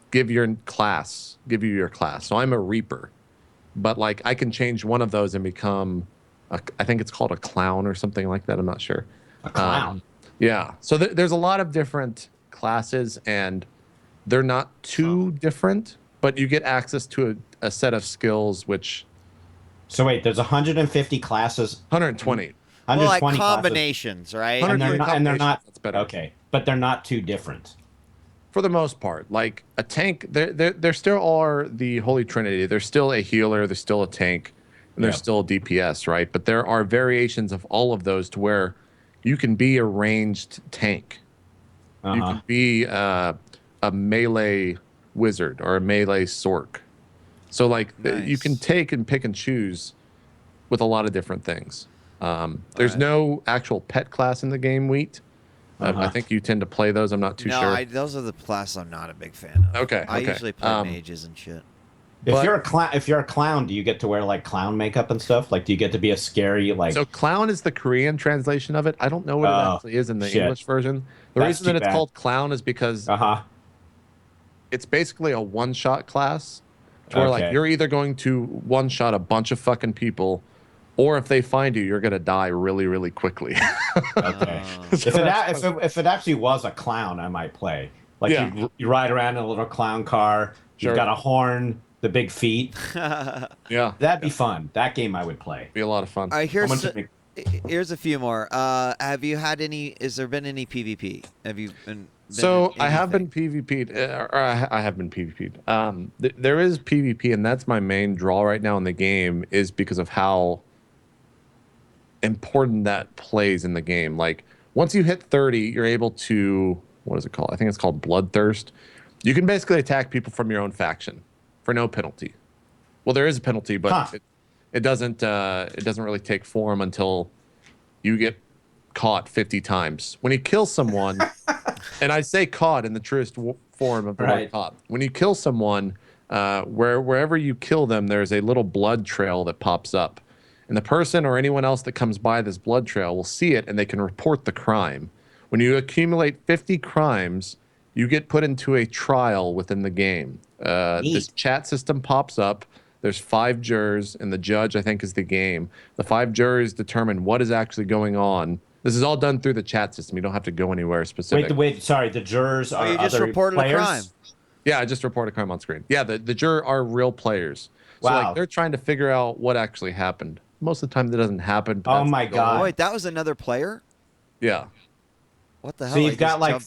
Speaker 3: give you your class. So I'm a Reaper, but like I can change one of those and become, I think it's called a clown or something like that. I'm not sure.
Speaker 2: A clown.
Speaker 3: Yeah. So there's a lot of different classes, and they're not too different, but you get access to a set of skills which.
Speaker 2: So wait, there's 150 classes.
Speaker 3: 120.
Speaker 1: Well, like
Speaker 2: classes.
Speaker 1: combinations, right?
Speaker 2: And they're not.
Speaker 3: That's better.
Speaker 2: Okay, but they're not too different.
Speaker 3: For the most part, like a tank, there still are the Holy Trinity. There's still a healer, there's still a tank, and there's still a DPS, right? But there are variations of all of those to where you can be a ranged tank. You can be a melee wizard or a melee sork. So like you can take and pick and choose with a lot of different things. There's no actual pet class in the game, Wheat. I think you tend to play those. I'm not too sure.
Speaker 1: No, those are the classes I'm not a big fan of.
Speaker 3: Okay.
Speaker 1: I usually play mages and shit.
Speaker 2: If you're a clown, do you get to wear like clown makeup and stuff? Like, do you get to be a scary like?
Speaker 3: So clown is the Korean translation of it. I don't know what it actually is in the English version. The reason that it's called clown is because it's basically a one-shot class. Where like you're either going to one-shot a bunch of fucking people, or if they find you, you're gonna die really, really quickly.
Speaker 2: Okay. If it actually was a clown, I might play. Like you ride around in a little clown car. You've got a horn, the big feet.
Speaker 3: Yeah,
Speaker 2: that'd be fun. That game I would play.
Speaker 3: Be a lot of fun.
Speaker 1: I hear Here's a few more. Have you had any? Has there been any PvP? Have you been?
Speaker 3: So I have been PvP'd, or I have been PvP'd. There is PvP, and that's my main draw right now in the game, is because of how important that plays in the game. Like once you hit 30, you're able to, what is it called? I think it's called Bloodthirst. You can basically attack people from your own faction for no penalty. Well, there is a penalty, but it doesn't really take form until you get caught 50 times. When you kill someone, and I say caught in the truest form of the word caught. When you kill someone, wherever you kill them, there's a little blood trail that pops up. And the person or anyone else that comes by this blood trail will see it, and they can report the crime. When you accumulate 50 crimes, you get put into a trial within the game. This chat system pops up. There's 5 jurors, and the judge, I think, is the game. The 5 jurors determine what is actually going on. This is all done through the chat system. You don't have to go anywhere specific.
Speaker 2: Wait, sorry. The jurors are
Speaker 1: you just
Speaker 2: other
Speaker 1: reported
Speaker 2: players?
Speaker 1: a crime.
Speaker 3: Yeah, I just reported a crime on screen. Yeah, the juror are real players. So like they're trying to figure out what actually happened. Most of the time that doesn't happen.
Speaker 2: Oh my god!
Speaker 1: Wait, that was another player?
Speaker 3: Yeah.
Speaker 1: What the hell?
Speaker 2: So you've got like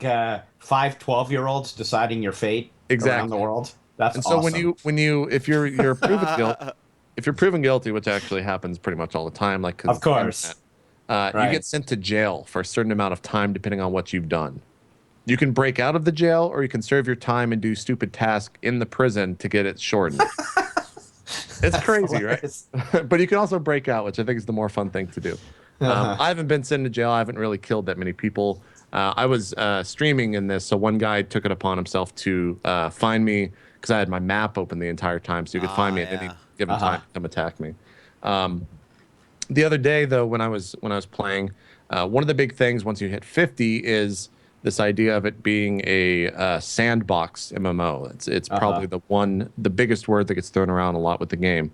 Speaker 2: 5 12-year-olds deciding your fate around the world. That's
Speaker 3: and
Speaker 2: awesome.
Speaker 3: So if you're proven guilty, if you're proven guilty, which actually happens pretty much all the time, like
Speaker 2: of course,
Speaker 3: you get sent to jail for a certain amount of time depending on what you've done. You can break out of the jail, or you can serve your time and do stupid tasks in the prison to get it shortened. It's crazy, right? But you can also break out, which I think is the more fun thing to do. I haven't been sent to jail. I haven't really killed that many people. I was streaming in this, so one guy took it upon himself to find me because I had my map open the entire time, so you could find me at any given time to come attack me. The other day, though, when I was playing, one of the big things once you hit 50 is this idea of it being a sandbox MMO. It's probably the biggest word that gets thrown around a lot with the game,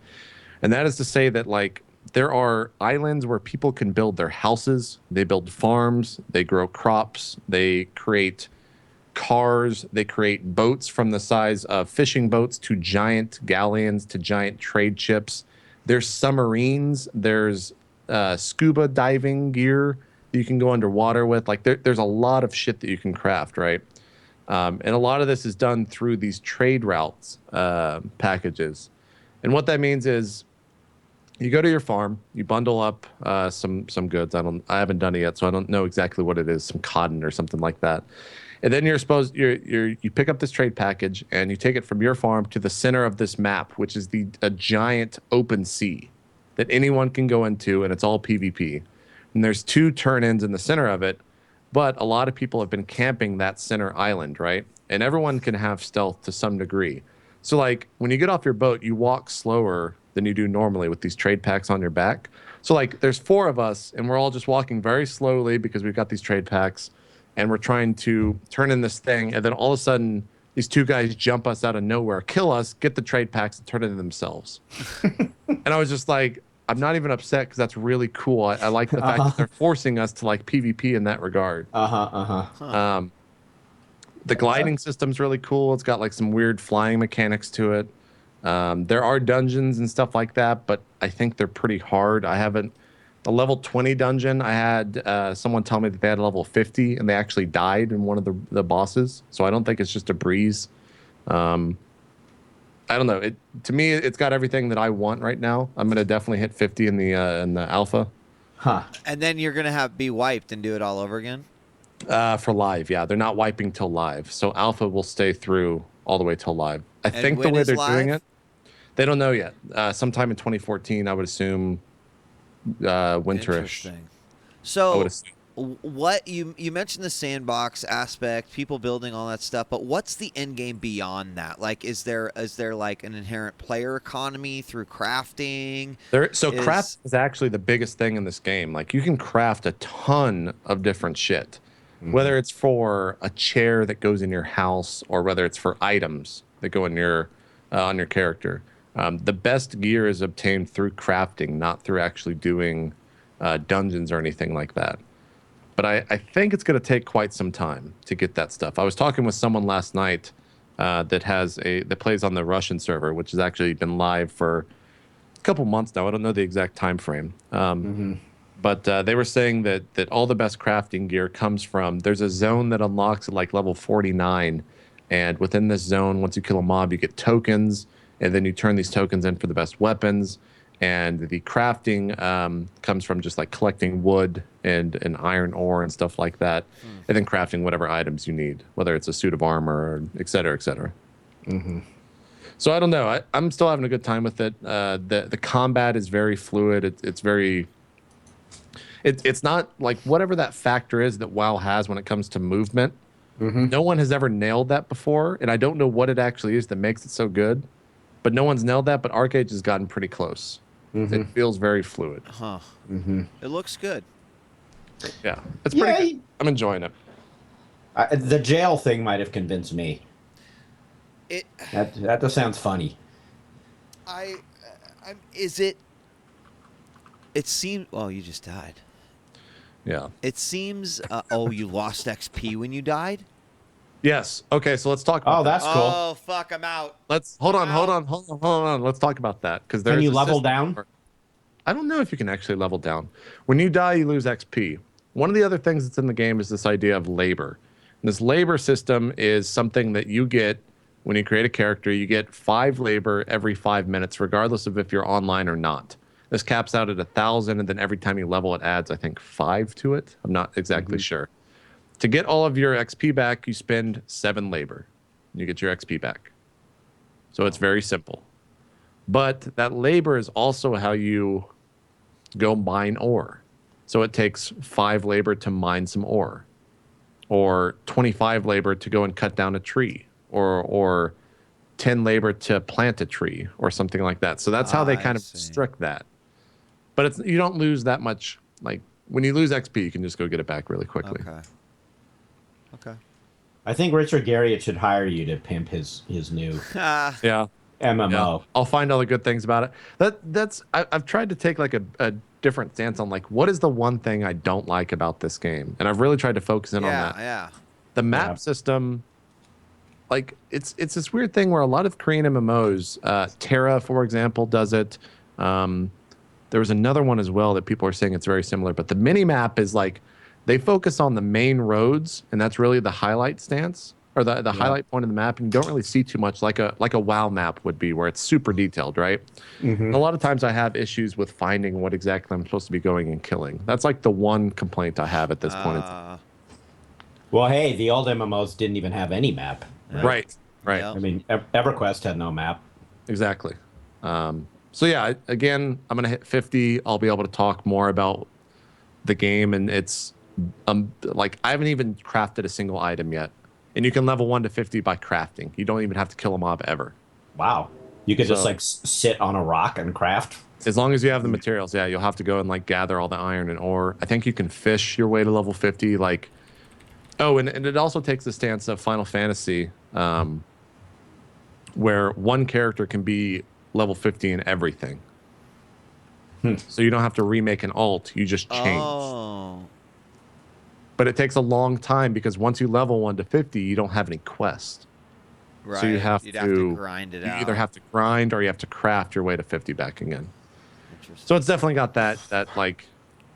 Speaker 3: and that is to say that like there are islands where people can build their houses, they build farms, they grow crops, they create cars, they create boats from the size of fishing boats to giant galleons to giant trade ships. There's submarines, there's scuba diving gear you can go underwater with. Like there's a lot of shit that you can craft, right? And a lot of this is done through these trade routes packages. And what that means is you go to your farm, you bundle up some goods. I haven't done it yet, so I don't know exactly what it is, some cotton or something like that. And then you pick up this trade package and you take it from your farm to the center of this map, which is a giant open sea that anyone can go into, and it's all PvP. And there's 2 turn-ins in the center of it, but a lot of people have been camping that center island, right? And everyone can have stealth to some degree. So like when you get off your boat, you walk slower than you do normally with these trade packs on your back. So like there's 4 of us, and we're all just walking very slowly because we've got these trade packs, and we're trying to turn in this thing, and then all of a sudden these 2 guys jump us out of nowhere, kill us, get the trade packs, and turn it in themselves. And I was just like, I'm not even upset because that's really cool. I like the fact that they're forcing us to like PvP in that regard. The gliding system's really cool. It's got like some weird flying mechanics to it. There are dungeons and stuff like that, but I think they're pretty hard. I haven't a level 20 dungeon. I had someone tell me that they had a level 50 and they actually died in one of the bosses. So I don't think it's just a breeze. I don't know. To me, it's got everything that I want right now. I'm gonna definitely hit 50 in the alpha.
Speaker 1: And then you're gonna be wiped and do it all over again.
Speaker 3: For live, yeah. They're not wiping till live, so alpha will stay through all the way till live. I think the way they're doing it, they don't know yet. Sometime in 2014, I would assume winterish.
Speaker 1: So
Speaker 3: I would assume.
Speaker 1: What you mentioned the sandbox aspect, people building all that stuff, but what's the end game beyond that? Like, is there like an inherent player economy through crafting?
Speaker 3: Craft is actually the biggest thing in this game. Like, you can craft a ton of different shit, whether it's for a chair that goes in your house or whether it's for items that go in your on your character. The best gear is obtained through crafting, not through actually doing dungeons or anything like that. But I think it's going to take quite some time to get that stuff. I was talking with someone last night that plays on the Russian server, which has actually been live for couple months now. I don't know the exact time frame. But they were saying that all the best crafting gear comes from, there's a zone that unlocks at like level 49. And within this zone, once you kill a mob, you get tokens. And then you turn these tokens in for the best weapons. And the crafting comes from just like collecting wood and iron ore and stuff like that. And then crafting whatever items you need, whether it's a suit of armor, or et cetera, et cetera. So I don't know. I'm still having a good time with it. The combat is very fluid. It's very... It's not like whatever that factor is that WoW has when it comes to movement. No one has ever nailed that before, and I don't know what it actually is that makes it so good. But no one's nailed that, but Archeage has gotten pretty close. It feels very fluid.
Speaker 1: It looks good.
Speaker 3: Yeah, it's pretty good. I'm enjoying it.
Speaker 2: The jail thing might have convinced me. That just sounds funny.
Speaker 1: Is it? It seems. Oh, you just died.
Speaker 3: Yeah.
Speaker 1: It seems. Oh, you lost XP when you died.
Speaker 3: Yes. Okay, so let's talk about
Speaker 2: that. That's cool.
Speaker 1: Oh, fuck, I'm out.
Speaker 3: Let's hold on. Let's talk about that because
Speaker 2: can you level down?
Speaker 3: I don't know if you can actually level down. When you die, you lose XP. One of the other things that's in the game is this idea of labor. And this labor system is something that you get when you create a character. You get 5 labor every 5 minutes, regardless of if you're online or not. This caps out at 1,000, and then every time you level, it adds, I think, 5 to it. I'm not exactly sure. To get all of your XP back, you spend 7 labor. You get your XP back. So it's very simple. But that labor is also how you go mine ore. So it takes 5 labor to mine some ore, or 25 labor to go and cut down a tree, or 10 labor to plant a tree, or something like that. So that's how they kind of strict that. But you don't lose that much. Like when you lose XP, you can just go get it back really quickly.
Speaker 1: Okay.
Speaker 2: I think Richard Garriott should hire you to pimp his new
Speaker 3: MMO. Yeah. I'll find all the good things about it. I've tried to take like a different stance on like what is the one thing I don't like about this game, and I've really tried to focus in on that.
Speaker 1: Yeah.
Speaker 3: The map system, like it's this weird thing where a lot of Korean MMOs, Terra for example, does it. There was another one as well that people are saying it's very similar, but the mini map is like they focus on the main roads, and that's really the highlight stance or the highlight point of the map, and you don't really see too much like a WoW map would be, where it's super detailed, right? A lot of times I have issues with finding what exactly I'm supposed to be going and killing. That's like the one complaint I have at this point.
Speaker 2: Well, hey, the old MMOs didn't even have any map.
Speaker 3: Right.
Speaker 1: Yep.
Speaker 2: I mean, EverQuest had no map.
Speaker 3: Exactly. So yeah, again, I'm gonna hit 50. I'll be able to talk more about the game, and it's like I haven't even crafted a single item yet, and you can level 1 to 50 by crafting. You don't even have to kill a mob ever.
Speaker 2: Wow, you could just like sit on a rock and craft.
Speaker 3: As long as you have the materials, yeah, you'll have to go and like gather all the iron and ore. I think you can fish your way to level 50. Like, oh, and it also takes the stance of Final Fantasy, where one character can be level 50 in everything. So you don't have to remake an alt, you just change. But it takes a long time because once you level 1 to 50, you don't have any quests.
Speaker 1: Right.
Speaker 3: So you have to
Speaker 1: grind it out.
Speaker 3: You either have to grind or you have to craft your way to 50 back again. So it's definitely got that like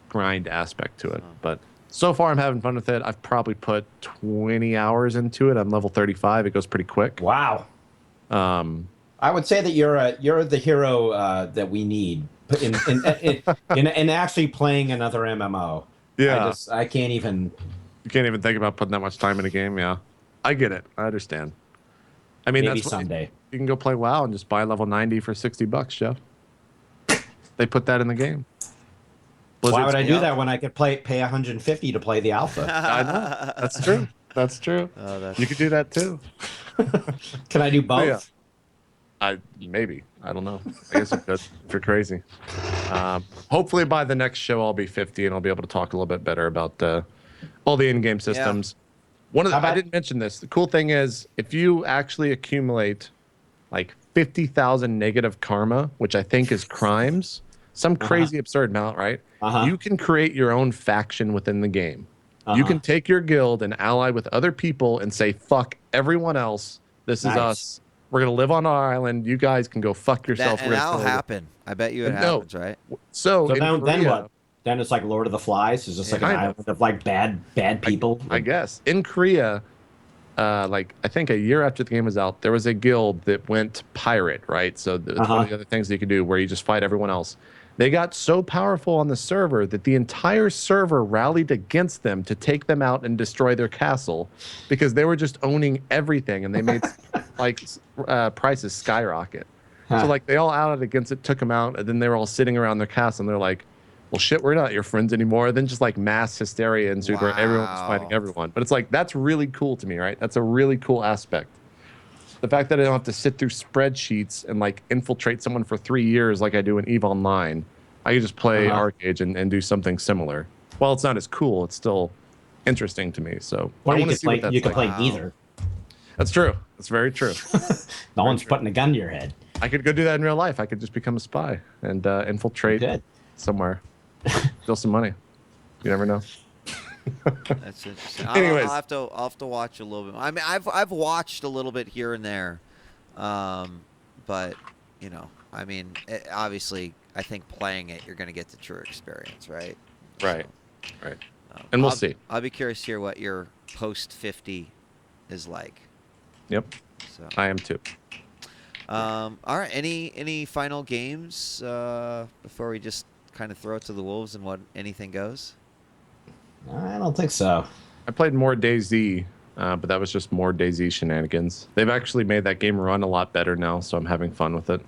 Speaker 3: grind aspect to it. But so far I'm having fun with it. I've probably put 20 hours into it. I'm level 35. It goes pretty quick.
Speaker 2: Wow. I would say that you're the hero that we need in actually playing another MMO.
Speaker 3: Yeah.
Speaker 2: I can't even.
Speaker 3: You can't even think about putting that much time in a game. Yeah, I get it. I understand. I mean,
Speaker 2: maybe
Speaker 3: that's
Speaker 2: someday
Speaker 3: you can go play WoW and just buy level 90 for $60, Jeff. They put that in the game.
Speaker 2: Why would I do that when I could pay 150 to play the alpha?
Speaker 3: I know. That's true. That's true. You could do that too.
Speaker 2: Can I do both?
Speaker 3: Maybe. I don't know. I guess it could if you're crazy. Hopefully by the next show I'll be 50 and I'll be able to talk a little bit better about all the in-game systems. I didn't mention this. The cool thing is if you actually accumulate like 50,000 negative karma, which I think is crimes, some crazy absurd amount, right? You can create your own faction within the game. You can take your guild and ally with other people and say, fuck everyone else. This is us. We're gonna live on our island. You guys can go fuck yourself.
Speaker 1: And that'll happen. I bet you it happens, right?
Speaker 3: So in
Speaker 2: then
Speaker 3: Korea,
Speaker 2: what? Then it's like Lord of the Flies. It's just like an
Speaker 3: kind
Speaker 2: island of like bad people.
Speaker 3: I guess in Korea, like I think a year after the game was out, there was a guild that went pirate, right? So it's one of the other things that you can do where you just fight everyone else. They got so powerful on the server that the entire server rallied against them to take them out and destroy their castle because they were just owning everything and they made like prices skyrocket. So like they all outed against it, took them out, and then they were all sitting around their castle and they're like, well, shit, we're not your friends anymore. Then just like mass hysteria ensued where everyone was fighting everyone. But it's like, that's really cool to me, right? That's a really cool aspect. The fact that I don't have to sit through spreadsheets and like infiltrate someone for 3 years like I do in EVE Online. I can just play Archeage and do something similar. While it's not as cool, it's still interesting to me. So
Speaker 2: Or
Speaker 3: I
Speaker 2: you
Speaker 3: want to
Speaker 2: could
Speaker 3: see
Speaker 2: play.
Speaker 3: what that's
Speaker 2: You could
Speaker 3: like.
Speaker 2: play neither.
Speaker 3: That's true. That's very true.
Speaker 2: No one's putting a gun to your head.
Speaker 3: I could go do that in real life. I could just become a spy and infiltrate somewhere, steal some money. You never know.
Speaker 1: That's interesting.
Speaker 3: Anyways,
Speaker 1: I'll have to watch a little bit. I mean, I've watched a little bit here and there, but you know, I mean, obviously, I think playing it, you're going to get the true experience, right?
Speaker 3: Right. Right. And we'll see.
Speaker 1: I'll be curious to hear what your post 50 is like.
Speaker 3: Yep.
Speaker 1: So
Speaker 3: I am too.
Speaker 1: all right. Any final games before we just kind of throw it to the wolves and what anything goes?
Speaker 2: I don't think so.
Speaker 3: I played more DayZ, but that was just more DayZ shenanigans. They've actually made that game run a lot better now, so I'm having fun with it.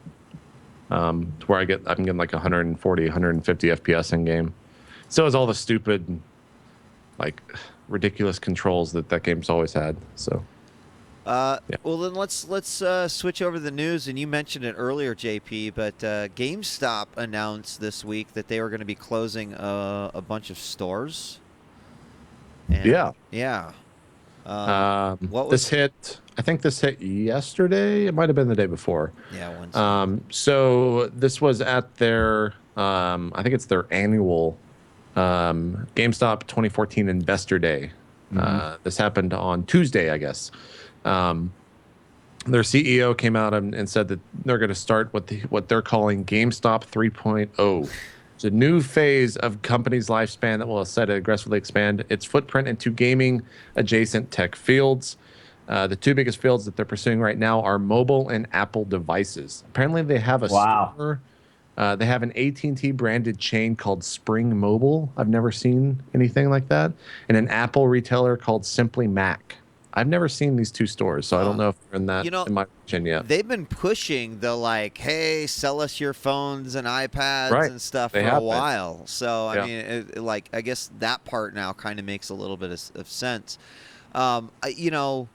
Speaker 3: To where I'm getting like 140, 150 FPS in game. So is all the stupid, like, ridiculous controls that game's always had. So.
Speaker 1: Well, then let's switch over to the news. And you mentioned it earlier, JP, but GameStop announced this week that they were going to be closing a bunch of stores. And, yeah. What was
Speaker 3: this hit? I think this hit yesterday. It might have been the day before.
Speaker 1: Yeah. Wednesday.
Speaker 3: So this was at their, I think it's their annual GameStop 2014 Investor Day. This happened on Tuesday, I guess. Their CEO came out and said that they're going to start what they're calling GameStop 3.0. It's a new phase of company's lifespan that will set to aggressively expand its footprint into gaming adjacent tech fields. The two biggest fields that they're pursuing right now are mobile and Apple devices. Apparently, they have a store. They have an AT&T branded chain called Spring Mobile. I've never seen anything like that. And an Apple retailer called Simply Mac. I've never seen these two stores, so I don't know if they're in that in my region yet.
Speaker 1: They've been pushing the like, hey, sell us your phones and iPads and stuff for a while. So I mean, I guess that part now kind of makes a little bit of sense. You know,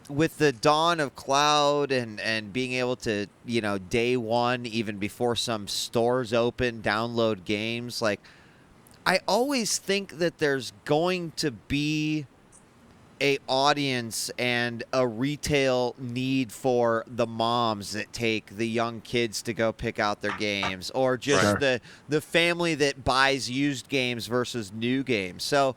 Speaker 1: with the dawn of cloud and being able to, you know, day one, even before some stores open, download games, like I always think that there's going to be a audience and a retail need for the moms that take the young kids to go pick out their games, or just the family that buys used games versus new games. So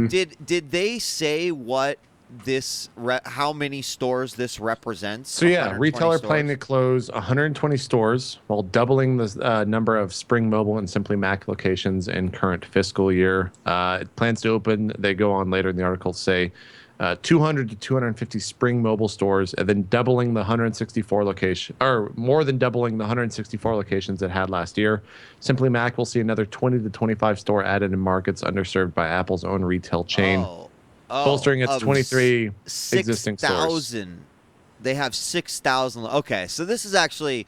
Speaker 1: did they say what this how many stores this represents?
Speaker 3: So yeah, retailer planning to close 120 stores while doubling the number of Spring Mobile and Simply Mac locations in current fiscal year. It plans to open, they go on later in the article, say 200 to 250 Spring Mobile stores, and then doubling the 164 location, or more than doubling the 164 locations it had last year. Simply Mac will see another 20 to 25 store added in markets underserved by Apple's own retail chain. Bolstering its 23 existing stores.
Speaker 1: They have 6,000. Okay, so this is actually,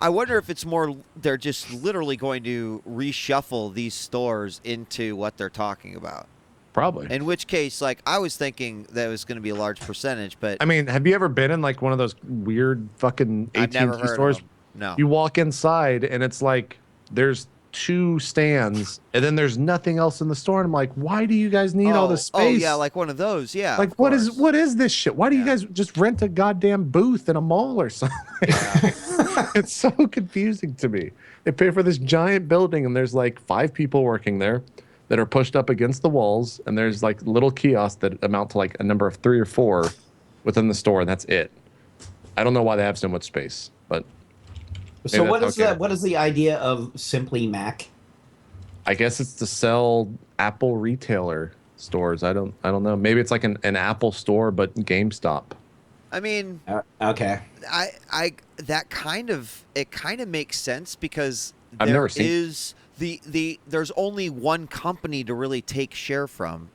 Speaker 1: I wonder if it's more, they're just literally going to reshuffle these stores into what they're talking about.
Speaker 3: Probably.
Speaker 1: In which case, like, I was thinking that it was going to be a large percentage, but...
Speaker 3: I mean, have you ever been in, like, one of those weird fucking AT&T stores?
Speaker 1: No.
Speaker 3: You walk inside, and it's like, there's 2 stands, and then there's nothing else in the store. And I'm like, why do you guys need all this space?
Speaker 1: Oh, yeah, like one of those, yeah.
Speaker 3: Like, what is this shit? Why do you guys just rent a goddamn booth in a mall or something? It's so confusing to me. They pay for this giant building, and there's like 5 people working there that are pushed up against the walls, and there's like little kiosks that amount to like a number of 3 or 4 within the store, and that's it. I don't know why they have so much space, but
Speaker 2: So
Speaker 3: maybe
Speaker 2: what
Speaker 3: that's
Speaker 2: is
Speaker 3: okay.
Speaker 2: that? What is the idea of Simply Mac?
Speaker 3: I guess it's to sell Apple retailer stores. I don't know. Maybe it's like an Apple store, but GameStop.
Speaker 1: I mean,
Speaker 2: Okay.
Speaker 1: that kind of makes sense because
Speaker 3: I've never seen
Speaker 1: there's only one company to really take share from,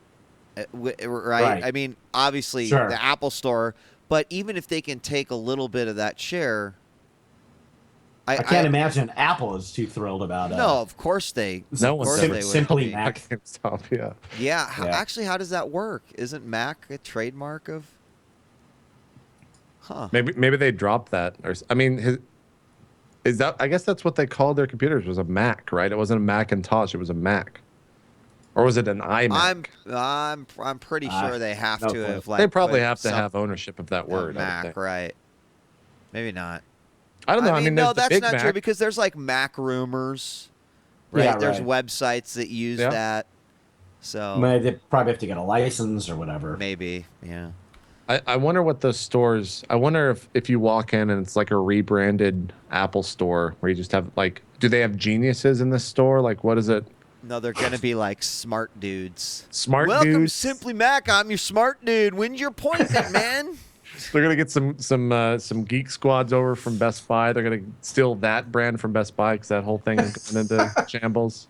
Speaker 1: right?
Speaker 2: Right.
Speaker 1: I mean, obviously
Speaker 2: Sure.
Speaker 1: the Apple Store, but even if they can take a little bit of that share,
Speaker 2: I can't imagine Apple is too thrilled about it.
Speaker 1: No, of course they.
Speaker 3: No
Speaker 1: of
Speaker 3: one's
Speaker 1: course
Speaker 3: ever
Speaker 1: they would
Speaker 2: Simply
Speaker 1: be.
Speaker 2: Mac.
Speaker 3: GameStop, yeah.
Speaker 1: Yeah.
Speaker 2: Yeah.
Speaker 1: Actually, how does that work? Isn't Mac a trademark of? Huh.
Speaker 3: Maybe they dropped that. I mean, is that? I guess that's what they called their computers, was a Mac, right? It wasn't a Macintosh. It was a Mac, or was it an iMac?
Speaker 1: I'm pretty sure they have
Speaker 2: no
Speaker 1: to
Speaker 2: clue.
Speaker 1: have like.
Speaker 3: They probably
Speaker 1: put
Speaker 3: have to
Speaker 1: some-
Speaker 3: have ownership of that
Speaker 1: of
Speaker 3: word. I would
Speaker 1: Mac,
Speaker 3: think.
Speaker 1: right? Maybe not.
Speaker 3: I don't know. I mean,
Speaker 1: no,
Speaker 3: there's the
Speaker 1: that's
Speaker 3: Big
Speaker 1: not
Speaker 3: Mac.
Speaker 1: true because there's like Mac rumors, right?
Speaker 2: Yeah,
Speaker 1: There's
Speaker 2: right.
Speaker 1: websites that use
Speaker 3: Yeah.
Speaker 1: that. So
Speaker 2: Maybe they probably have to get a license or whatever.
Speaker 1: maybe, yeah.
Speaker 3: I wonder what those stores. I wonder if you walk in and it's like a rebranded Apple store where you just have like, do they have geniuses in this store? Like, what is it?
Speaker 1: No, they're gonna be like smart dudes.
Speaker 3: Smart
Speaker 1: Welcome,
Speaker 3: dudes.
Speaker 1: Simply Mac. I'm your smart dude. When's your appointment, man?
Speaker 3: They're gonna get some geek squads over from Best Buy. They're gonna steal that brand from Best Buy because that whole thing is going into shambles.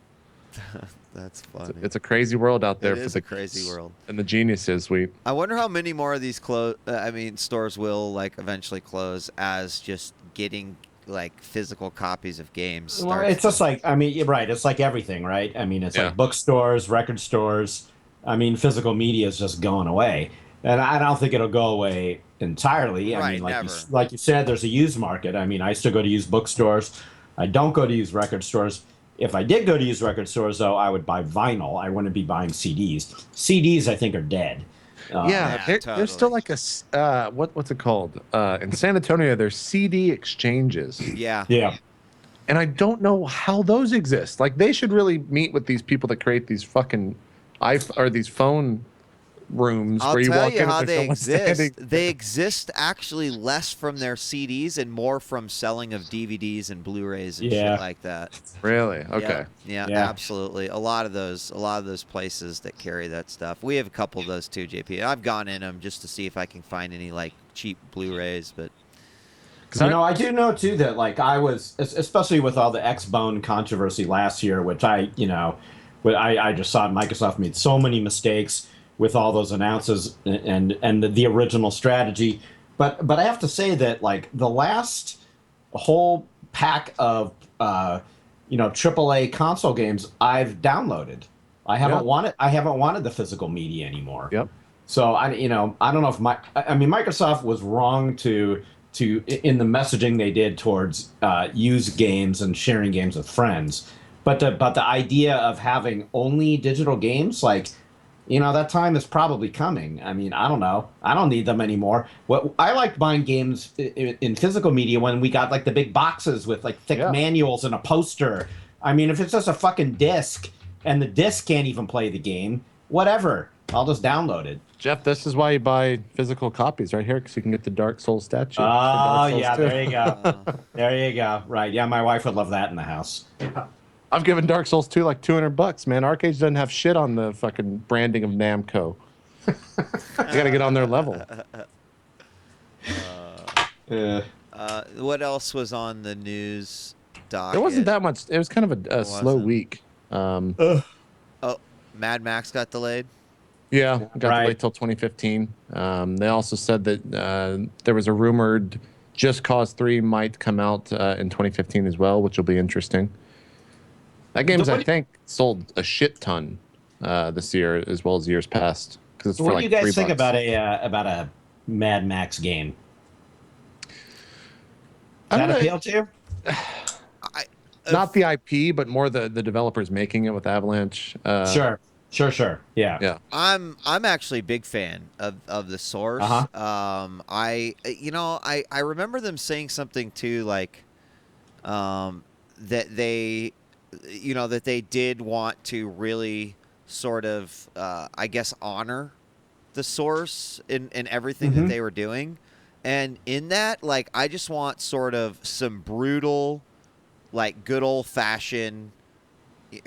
Speaker 1: That's funny.
Speaker 3: It's a crazy world out there
Speaker 1: It
Speaker 3: for
Speaker 1: is
Speaker 3: the
Speaker 1: a crazy world.
Speaker 3: and the geniuses.
Speaker 1: I wonder how many more of these stores will like eventually close as just getting like physical copies of games.
Speaker 2: Well,
Speaker 1: starts
Speaker 2: it's just like, I mean, you're right. It's like everything, right? I mean, it's
Speaker 3: Yeah.
Speaker 2: like bookstores, record stores. I mean, physical media is just going away. And I don't think it'll go away entirely. I
Speaker 1: Right,
Speaker 2: mean,
Speaker 1: never.
Speaker 2: like you said, there's a used market. I mean, I still go to used bookstores. I don't go to used record stores. If I did go to used record stores, though, I would buy vinyl. I wouldn't be buying CDs. CDs, I think, are dead.
Speaker 3: Yeah,
Speaker 1: Yeah,
Speaker 3: there's still like a what's it called? In San Antonio, there's CD exchanges,
Speaker 1: Yeah.
Speaker 2: Yeah.
Speaker 3: and I don't know how those exist. Like they should really meet with these people that create these fucking these phone rooms
Speaker 1: I'll
Speaker 3: where you
Speaker 1: tell
Speaker 3: walk
Speaker 1: you
Speaker 3: in
Speaker 1: how
Speaker 3: and
Speaker 1: they
Speaker 3: there's someone
Speaker 1: exist.
Speaker 3: standing.
Speaker 1: They exist actually less from their CDs and more from selling of DVDs and Blu-rays and
Speaker 2: Yeah.
Speaker 1: shit like that.
Speaker 3: Really? Okay.
Speaker 1: Yeah,
Speaker 2: Yeah.
Speaker 1: absolutely. A lot of those places that carry that stuff. We have a couple of those too, JP. I've gone in them just to see if I can find any like cheap Blu-rays, but
Speaker 2: I do know too that like I was, especially with all the X-Bone controversy last year, which I just saw Microsoft made so many mistakes with all those announces and the original strategy. But I have to say that like the last whole pack of AAA console games I've downloaded. I haven't wanted the physical media anymore.
Speaker 3: Yep.
Speaker 2: So I don't know if Microsoft was wrong to in the messaging they did towards used games and sharing games with friends, but the idea of having only digital games, like, that time is probably coming. I mean, I don't know. I don't need them anymore. What I liked buying games in physical media when we got like the big boxes with like thick manuals and a poster. I mean, if it's just a fucking disc and the disc can't even play the game, whatever. I'll just download it.
Speaker 3: Jeff, this is why you buy physical copies right here, because you can get the Dark Souls statue. for
Speaker 2: Oh,
Speaker 3: Dark Souls
Speaker 2: yeah,
Speaker 3: 2.
Speaker 2: there you go. There you go. Right. Yeah, my wife would love that in the house.
Speaker 3: I've given Dark Souls 2 like $200, man. Archeage doesn't have shit on the fucking branding of Namco. You got to get on their level.
Speaker 1: what else was on the news docket?
Speaker 3: There wasn't that much. It was kind of a slow week.
Speaker 1: Oh, Mad Max got delayed.
Speaker 3: Yeah, got
Speaker 2: Right.
Speaker 3: to wait till 2015. They also said that there was a rumored Just Cause 3 might come out in 2015 as well, which will be interesting. That game's, I think, sold a shit ton this year as well as years past. It's
Speaker 2: So
Speaker 3: for
Speaker 2: what
Speaker 3: like
Speaker 2: do you guys think
Speaker 3: $3.
Speaker 2: about a Mad Max game?
Speaker 3: I
Speaker 2: Does
Speaker 3: don't
Speaker 2: that
Speaker 3: know.
Speaker 2: appeal to you?
Speaker 3: Not the IP, but more the developers making it with Avalanche.
Speaker 2: Sure. Yeah.
Speaker 3: Yeah.
Speaker 1: I'm actually a big fan of the source.
Speaker 2: Uh-huh.
Speaker 1: I remember them saying something too, like that they did want to really sort of I guess honor the source in everything that they were doing. And in that, like, I just want sort of some brutal, like, good old-fashioned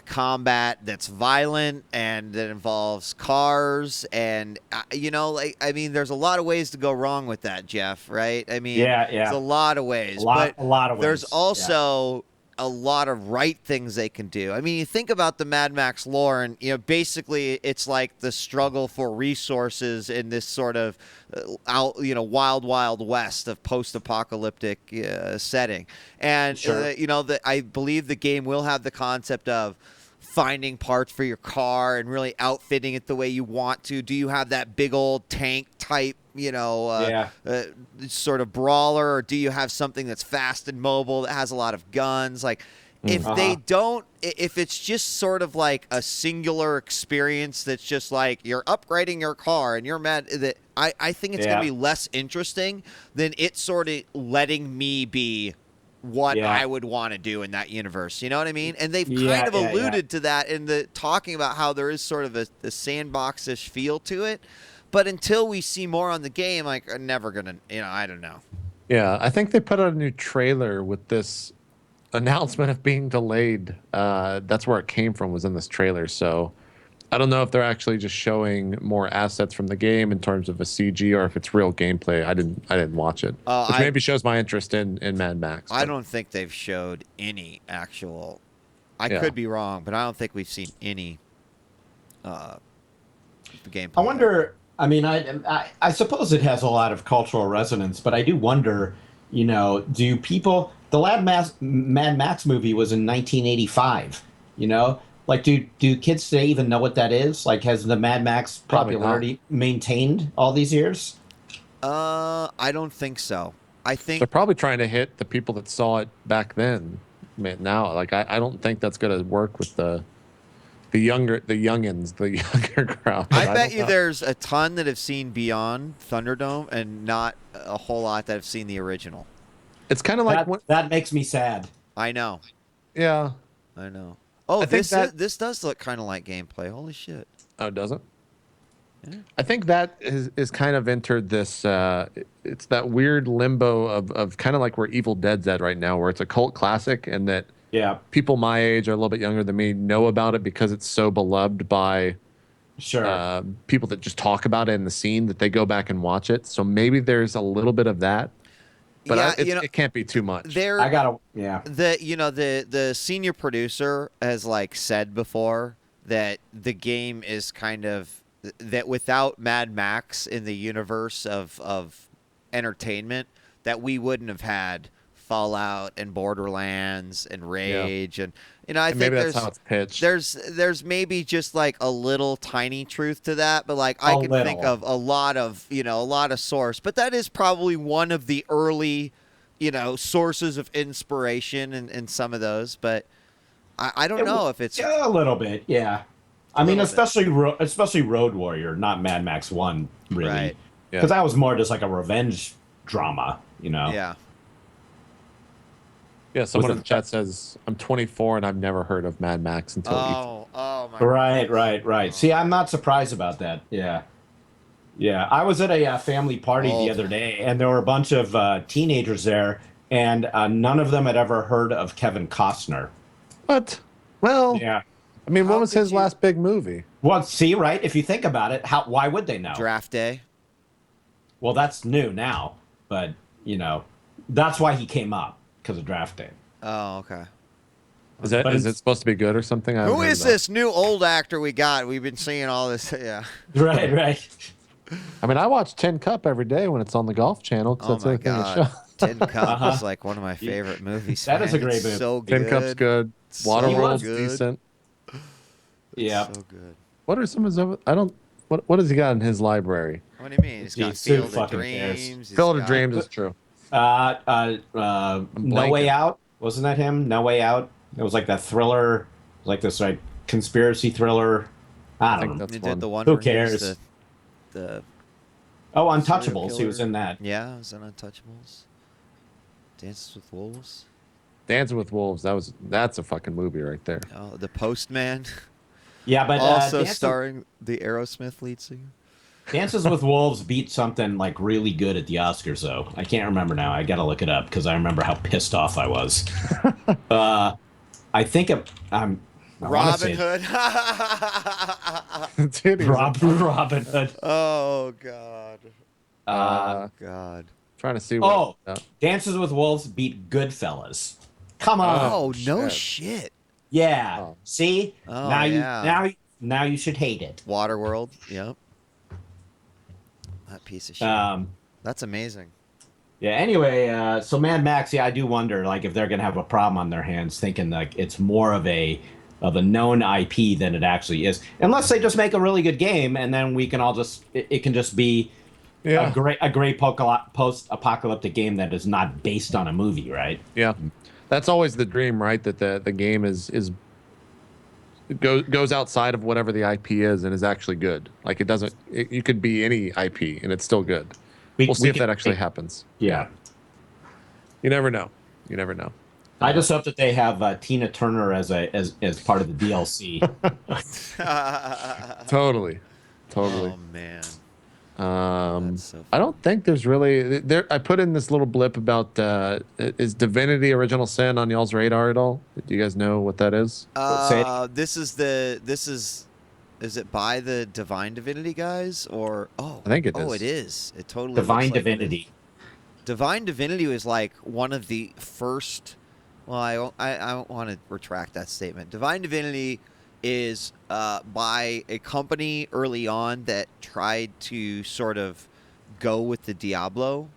Speaker 1: combat that's violent and that involves cars and like, I mean, there's a lot of ways to go wrong with that, Jeff, right? I mean, there's a lot of ways,
Speaker 2: a lot of ways.
Speaker 1: There's also a lot of right things they can do. I mean, you think about the Mad Max lore, and basically it's like the struggle for resources in this sort of wild west of post-apocalyptic setting. And
Speaker 2: Sure.
Speaker 1: I believe the game will have the concept of finding parts for your car and really outfitting it the way you want to. Do you have that big old tank type sort of brawler, or do you have something that's fast and mobile that has a lot of guns? Like, if they don't, if it's just sort of like a singular experience that's just like you're upgrading your car and you're mad, that I think it's going to be less interesting than it sort of letting me be what I would want to do in that universe. You know what I mean? And they've kind of alluded to that in the talking about how there is sort of a sandbox-ish feel to it. But until we see more on the game, like, I'm never going to, I don't know.
Speaker 3: Yeah, I think they put out a new trailer with this announcement of being delayed. That's where it came from, was in this trailer. So I don't know if they're actually just showing more assets from the game in terms of a CG or if it's real gameplay. I didn't watch it, which maybe shows my interest in Mad Max.
Speaker 1: I don't think they've showed any actual. I could be wrong, but I don't think we've seen any gameplay.
Speaker 2: I wonder. I mean, I suppose it has a lot of cultural resonance, but I do wonder. Do people? The Mad Max movie was in 1985. Like, do kids today even know what that is? Like, has the Mad Max popularity maintained all these years?
Speaker 1: I don't think so. I think
Speaker 3: they're probably trying to hit the people that saw it back then. Now, like, I don't think that's going to work with the younger crowd.
Speaker 1: I bet you there's a ton that have seen Beyond Thunderdome and not a whole lot that have seen the original.
Speaker 3: It's kind of like
Speaker 2: that makes me sad.
Speaker 1: I know.
Speaker 3: Yeah,
Speaker 1: I know. Oh, this does look kind of like gameplay. Holy shit!
Speaker 3: Oh, does it? Yeah. I think that is kind of entered this. It's that weird limbo of kind of like where Evil Dead's at right now, where it's a cult classic, and that people my age or a little bit younger than me know about it because it's so beloved by people that just talk about it in the scene that they go back and watch it. So maybe there's a little bit of that. But it can't be too much.
Speaker 1: The senior producer has said before that the game is kind of that without Mad Max in the universe of entertainment, that we wouldn't have had Fallout and Borderlands and Rage and I think
Speaker 3: maybe that's how it's pitched.
Speaker 1: There's maybe just a little tiny truth to that, but I can think of a lot of source, but that is probably one of the early sources of inspiration in some of those, but I don't know if it's
Speaker 2: a little bit, I mean, especially Road Warrior, not Mad Max 1, really,
Speaker 1: right?
Speaker 2: Because that was more just like a revenge drama,
Speaker 3: Yeah, someone in the chat says, I'm 24 and I've never heard of Mad Max until
Speaker 1: Oh my
Speaker 2: Right. See, I'm not surprised about that. Yeah. I was at a family party the other day, and there were a bunch of teenagers there, and none of them had ever heard of Kevin Costner.
Speaker 3: What? Well,
Speaker 2: yeah.
Speaker 3: I mean, what was his last big movie?
Speaker 2: Well, see, right? If you think about it, why would they know?
Speaker 1: Draft Day.
Speaker 2: Well, that's new now, but, that's why he came up. Because of Draft Day.
Speaker 1: Oh, okay.
Speaker 3: Is it supposed to be good or something?
Speaker 1: Who is this new old actor we got? We've been seeing all this. Yeah.
Speaker 2: Right.
Speaker 3: I mean, I watch Tin Cup every day when it's on the Golf Channel.
Speaker 1: Oh my God. Tin Cup is one of my favorite movies.
Speaker 2: That is a great movie.
Speaker 1: So good.
Speaker 3: Tin Cup's good. Waterworld's decent.
Speaker 2: Yeah.
Speaker 1: So good.
Speaker 3: What are some of his other? What has he got in his library?
Speaker 1: What do you mean? He's got Field of Dreams.
Speaker 3: Field of Dreams is true.
Speaker 2: No Way Out, wasn't that him? No Way Out. It was like that thriller, this conspiracy thriller. I don't know.
Speaker 1: He did the one.
Speaker 2: Who cares?
Speaker 1: Untouchables.
Speaker 2: He was in that.
Speaker 1: Yeah, he was in Untouchables. Dances with Wolves.
Speaker 3: Dancing with Wolves. That's a fucking movie right there.
Speaker 1: Oh, The Postman.
Speaker 2: Yeah, but
Speaker 1: also starring the Aerosmith lead singer.
Speaker 2: Dances with Wolves beat something like really good at the Oscars, though. I can't remember now. I gotta look it up because I remember how pissed off I was. I think I'm. I want to
Speaker 1: Robin
Speaker 2: say
Speaker 1: Hood.
Speaker 3: Dude, he was
Speaker 2: Robin Hood.
Speaker 1: Oh God.
Speaker 2: Uh,
Speaker 1: Oh God.
Speaker 3: trying to see what.
Speaker 2: Dances with Wolves beat Goodfellas. Come on.
Speaker 1: Oh no
Speaker 3: shit.
Speaker 1: shit.
Speaker 2: Yeah.
Speaker 3: Oh.
Speaker 2: See?
Speaker 1: Oh,
Speaker 2: now
Speaker 1: yeah.
Speaker 2: now you should hate it.
Speaker 1: Waterworld. Yep. That piece of shit. That's amazing.
Speaker 2: Yeah, anyway, so Mad Max, yeah, I do wonder like if they're gonna have a problem on their hands thinking like it's more of a known IP than it actually is. Unless they just make a really good game and then we can all just it can just be
Speaker 3: Yeah.
Speaker 2: a great post-apocalyptic game that is not based on a movie, right?
Speaker 3: Yeah. That's always the dream, right? That the game goes outside of whatever the IP is and is actually good. Like it doesn't. You could be any IP and it's still good. We'll see if that actually happens.
Speaker 2: Yeah.
Speaker 3: You never know. You never know.
Speaker 2: I just hope that they have Tina Turner as part of the DLC.
Speaker 3: Totally.
Speaker 1: Oh man. So
Speaker 3: I don't think there's really there. I put in this little blip about is Divinity Original Sin on y'all's radar at all? Do you guys know what that is?
Speaker 1: Is it by the Divine Divinity guys or
Speaker 3: I think it is.
Speaker 1: Oh, it is. It totally
Speaker 2: Divine
Speaker 1: looks like
Speaker 2: Divinity.
Speaker 1: Divine Divinity was like one of the first. Well, I want to retract that statement. Divine Divinity is by a company early on that tried to sort of go with the Diablo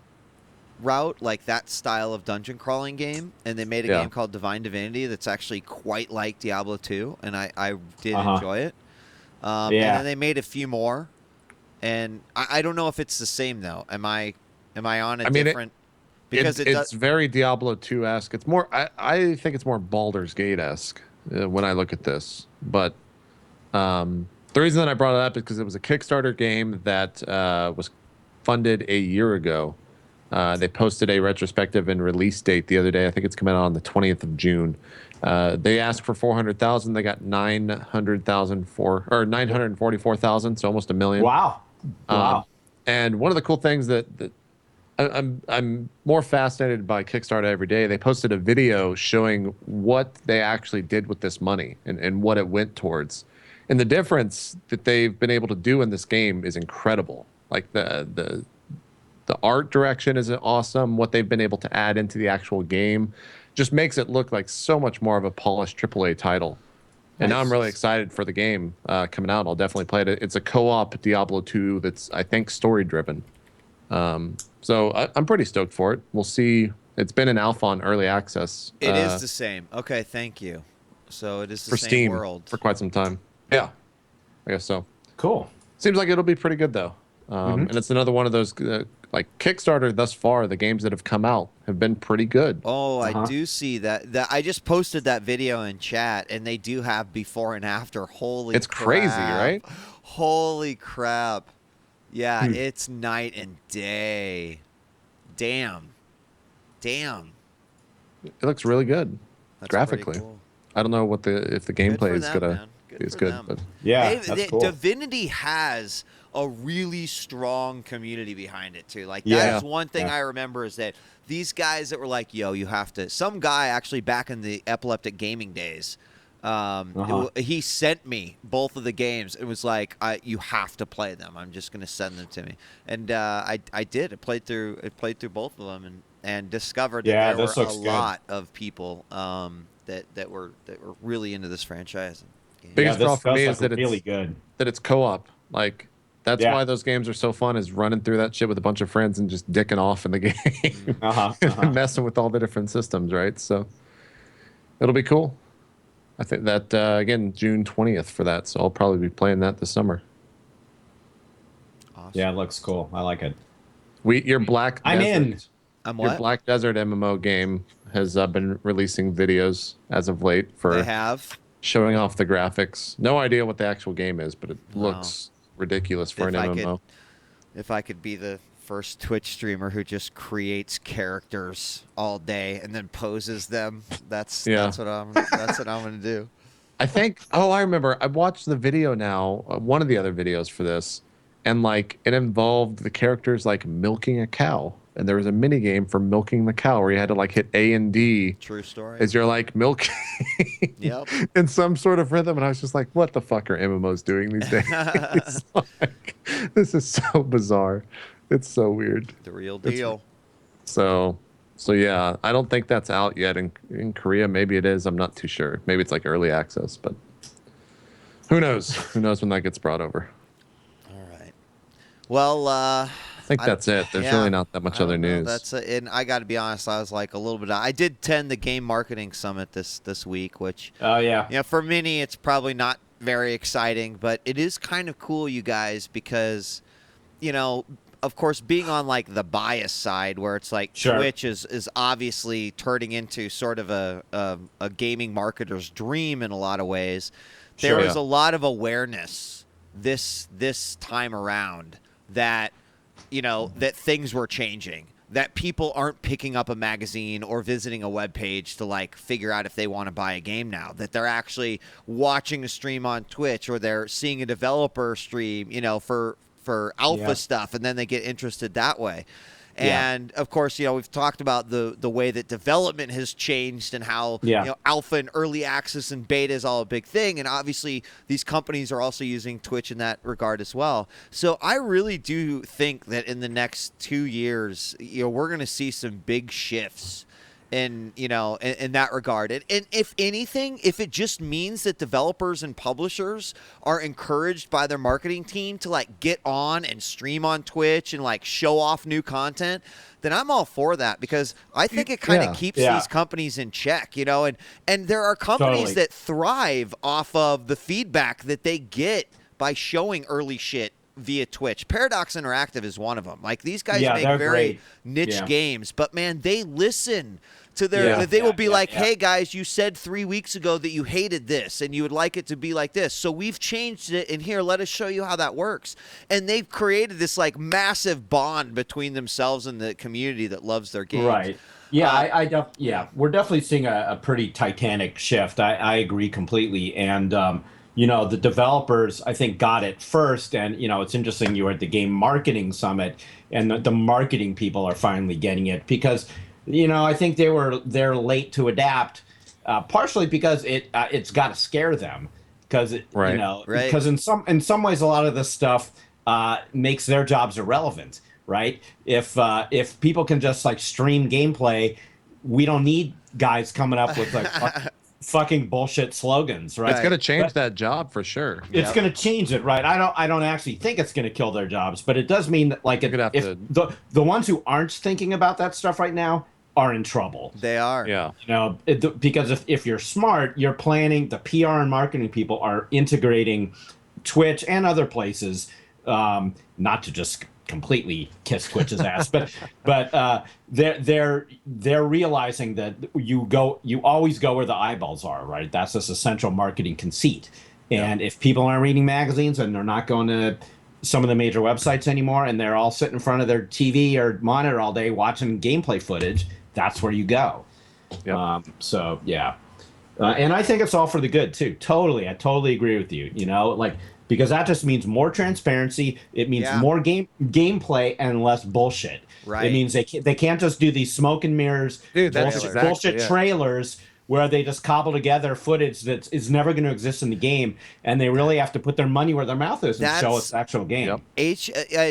Speaker 1: route, like that style of dungeon crawling game, and they made a game called Divine Divinity that's actually quite like Diablo 2, and I did enjoy it. And then they made a few more, and I don't know if it's the same though. Am I on a different?
Speaker 3: Because it's very Diablo 2-esque. It's more. I think it's more Baldur's Gate-esque when I look at this. But the reason that I brought it up is because it was a Kickstarter game that was funded a year ago. They posted a retrospective and release date the other day. I think it's coming out on the 20th of June. They asked for 400,000. They got 944,000, so almost $1 million.
Speaker 2: Wow.
Speaker 3: And one of the cool things that I'm more fascinated by Kickstarter every day. They posted a video showing what they actually did with this money and what it went towards. And the difference that they've been able to do in this game is incredible. Like the art direction is awesome. What they've been able to add into the actual game just makes it look like so much more of a polished AAA title. And now I'm really excited for the game coming out. I'll definitely play it. It's a co-op Diablo 2 that's, I think, story-driven. So I'm pretty stoked for it. We'll see. It's been in alpha on early access.
Speaker 1: It is the same. Okay, thank you. So it is the
Speaker 3: for
Speaker 1: same
Speaker 3: Steam
Speaker 1: world.
Speaker 3: for quite some time. Yeah, I guess so.
Speaker 2: Cool.
Speaker 3: Seems like it'll be pretty good though. And it's another one of those like Kickstarter thus far. The games that have come out have been pretty good.
Speaker 1: Oh, I do see that. I just posted that video in chat, and they do have before and after. Holy,
Speaker 3: it's crazy, right?
Speaker 1: Holy crap! Yeah, it's night and day. Damn.
Speaker 3: It looks really good.
Speaker 1: That's
Speaker 3: graphically.
Speaker 1: cool.
Speaker 3: I don't know if the gameplay is gonna be as good, but
Speaker 2: yeah,
Speaker 1: that's
Speaker 2: cool.
Speaker 1: Divinity has a really strong community behind it too. Like that's one thing I remember is that these guys that were like, "Yo, you have to." Some guy actually back in the epileptic gaming days, he sent me both of the games. It was like, "You have to play them. I'm just gonna send them to me," and I did. I played through both of them and discovered that there were a lot of people that were really into this franchise.
Speaker 3: Biggest draw for me is that
Speaker 2: really good.
Speaker 3: That it's co-op. Like that's why those games are so fun. Is running through that shit with a bunch of friends and just dicking off in the game, and messing with all the different systems. Right. So it'll be cool. I think that again June 20th for that. So I'll probably be playing that this summer.
Speaker 1: Awesome.
Speaker 2: Yeah, it looks cool. I like it.
Speaker 3: Your Black
Speaker 2: I'm
Speaker 3: Desert,
Speaker 2: in.
Speaker 3: Your Black Desert MMO game has been releasing videos as of late for showing off the graphics. No idea what the actual game is, but it looks ridiculous for an MMO.
Speaker 1: If I could be the first Twitch streamer who just creates characters all day and then poses them, that's what I'm gonna do.
Speaker 3: I think. Oh, I remember. I watched the video now. One of the other videos for this. and like it involved the characters like milking a cow, and there was a mini game for milking the cow where you had to like hit A and D.
Speaker 1: True story.
Speaker 3: As you're like milking
Speaker 1: Yep.
Speaker 3: in some sort of rhythm, and I was just like, what the fuck are MMOs doing these days? It's like, this is so bizarre. It's so weird.
Speaker 1: The real deal.
Speaker 3: So yeah, I don't think that's out yet in Korea. Maybe it is. I'm not too sure. Maybe it's like early access, but who knows? Who knows when that gets brought over?
Speaker 1: All right. Well,
Speaker 3: I think that's it. There's really not that much other news.
Speaker 1: And I got to be honest, I was like a little bit. I did attend the Game Marketing Summit this week, which for many it's probably not very exciting, but it is kind of cool, you guys, because of course, being on like the bias side, where it's like Twitch is obviously turning into sort of a gaming marketer's dream in a lot of ways. There was a lot of awareness this time around that that things were changing, that people aren't picking up a magazine or visiting a web page to like figure out if they want to buy a game now, that they're actually watching a stream on Twitch, or they're seeing a developer stream, for alpha stuff, and then they get interested that way. And of course, we've talked about the way that development has changed, and how alpha and early access and beta is all a big thing. And obviously, these companies are also using Twitch in that regard as well. So I really do think that in the next 2 years, we're going to see some big shifts in that regard. And if anything, if it just means that developers and publishers are encouraged by their marketing team to like get on and stream on Twitch and like show off new content, then I'm all for that, because I think it kind of keeps these companies in check, and there are companies that thrive off of the feedback that they get by showing early shit via Twitch. Paradox Interactive is one of them. Like, these guys make very niche games, but man, they listen to their, they will be like, hey guys, you said 3 weeks ago that you hated this and you would like it to be like this, so we've changed it, and here, let us show you how that works. And they've created this like massive bond between themselves and the community that loves their games.
Speaker 2: Right. Yeah, we're definitely seeing a pretty titanic shift. I agree completely. And the developers, I think, got it first. And, it's interesting, you were at the Game Marketing Summit, and the marketing people are finally getting it, because, I think they're late to adapt, partially because it's got to scare them, because because in some ways a lot of this stuff makes their jobs irrelevant, right? If people can just like stream gameplay, we don't need guys coming up with like fucking bullshit slogans, right?
Speaker 3: It's going to change that job for sure.
Speaker 2: It's going to change it, right? I don't actually think it's going to kill their jobs, but it does mean that like if the ones who aren't thinking about that stuff right now are in trouble.
Speaker 1: They are.
Speaker 3: Yeah.
Speaker 2: Because if you're smart, you're planning, the PR and marketing people are integrating Twitch and other places, not to just completely kiss Twitch's ass, but they're realizing that you always go where the eyeballs are, right? That's this essential marketing conceit. And if people aren't reading magazines and they're not going to some of the major websites anymore, and they're all sitting in front of their TV or monitor all day watching gameplay footage, that's where you go.
Speaker 3: Yep.
Speaker 2: And I think it's all for the good too. I totally agree with you. Because that just means more transparency. It means more gameplay and less bullshit.
Speaker 1: Right.
Speaker 2: It means they can't just do these smoke and mirrors, bullshit trailers where they just cobble together footage that is never going to exist in the game, and they really have to put their money where their mouth is and show us the actual game.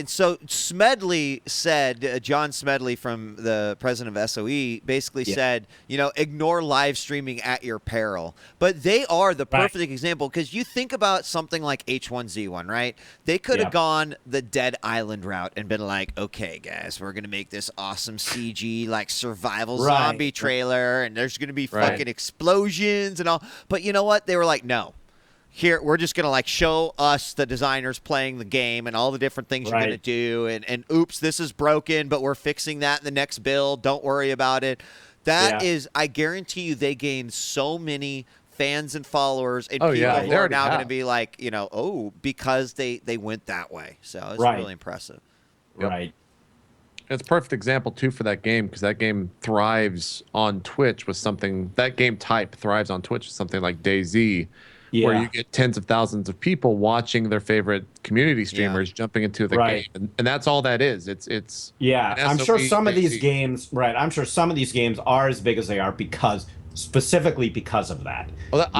Speaker 1: So Smedley said, John Smedley, from the president of SOE, basically said, ignore live streaming at your peril. But they are the perfect example, because you think about something like H1Z1, right? They could have gone the Dead Island route and been like, okay, guys, we're going to make this awesome CG, like survival zombie trailer, and there's going to be fucking explosions and all. But you know what? They were like, no. Here, we're just going to like show us the designers playing the game and all the different things you're going to do. And oops, this is broken, but we're fixing that in the next build. Don't worry about it. That is, I guarantee you, they gained so many fans and followers and people who are now going to be like, because they went that way. So it's really impressive.
Speaker 3: Yep. Right. It's a perfect example, too, for that game, because that game thrives on Twitch with something, that game type thrives on Twitch with something like DayZ, where you get tens of thousands of people watching their favorite community streamers jumping into the game, and that's all that is. It's
Speaker 2: I'm sure some of these games, I'm sure some of these games are as big as they are specifically because of that.
Speaker 3: Well,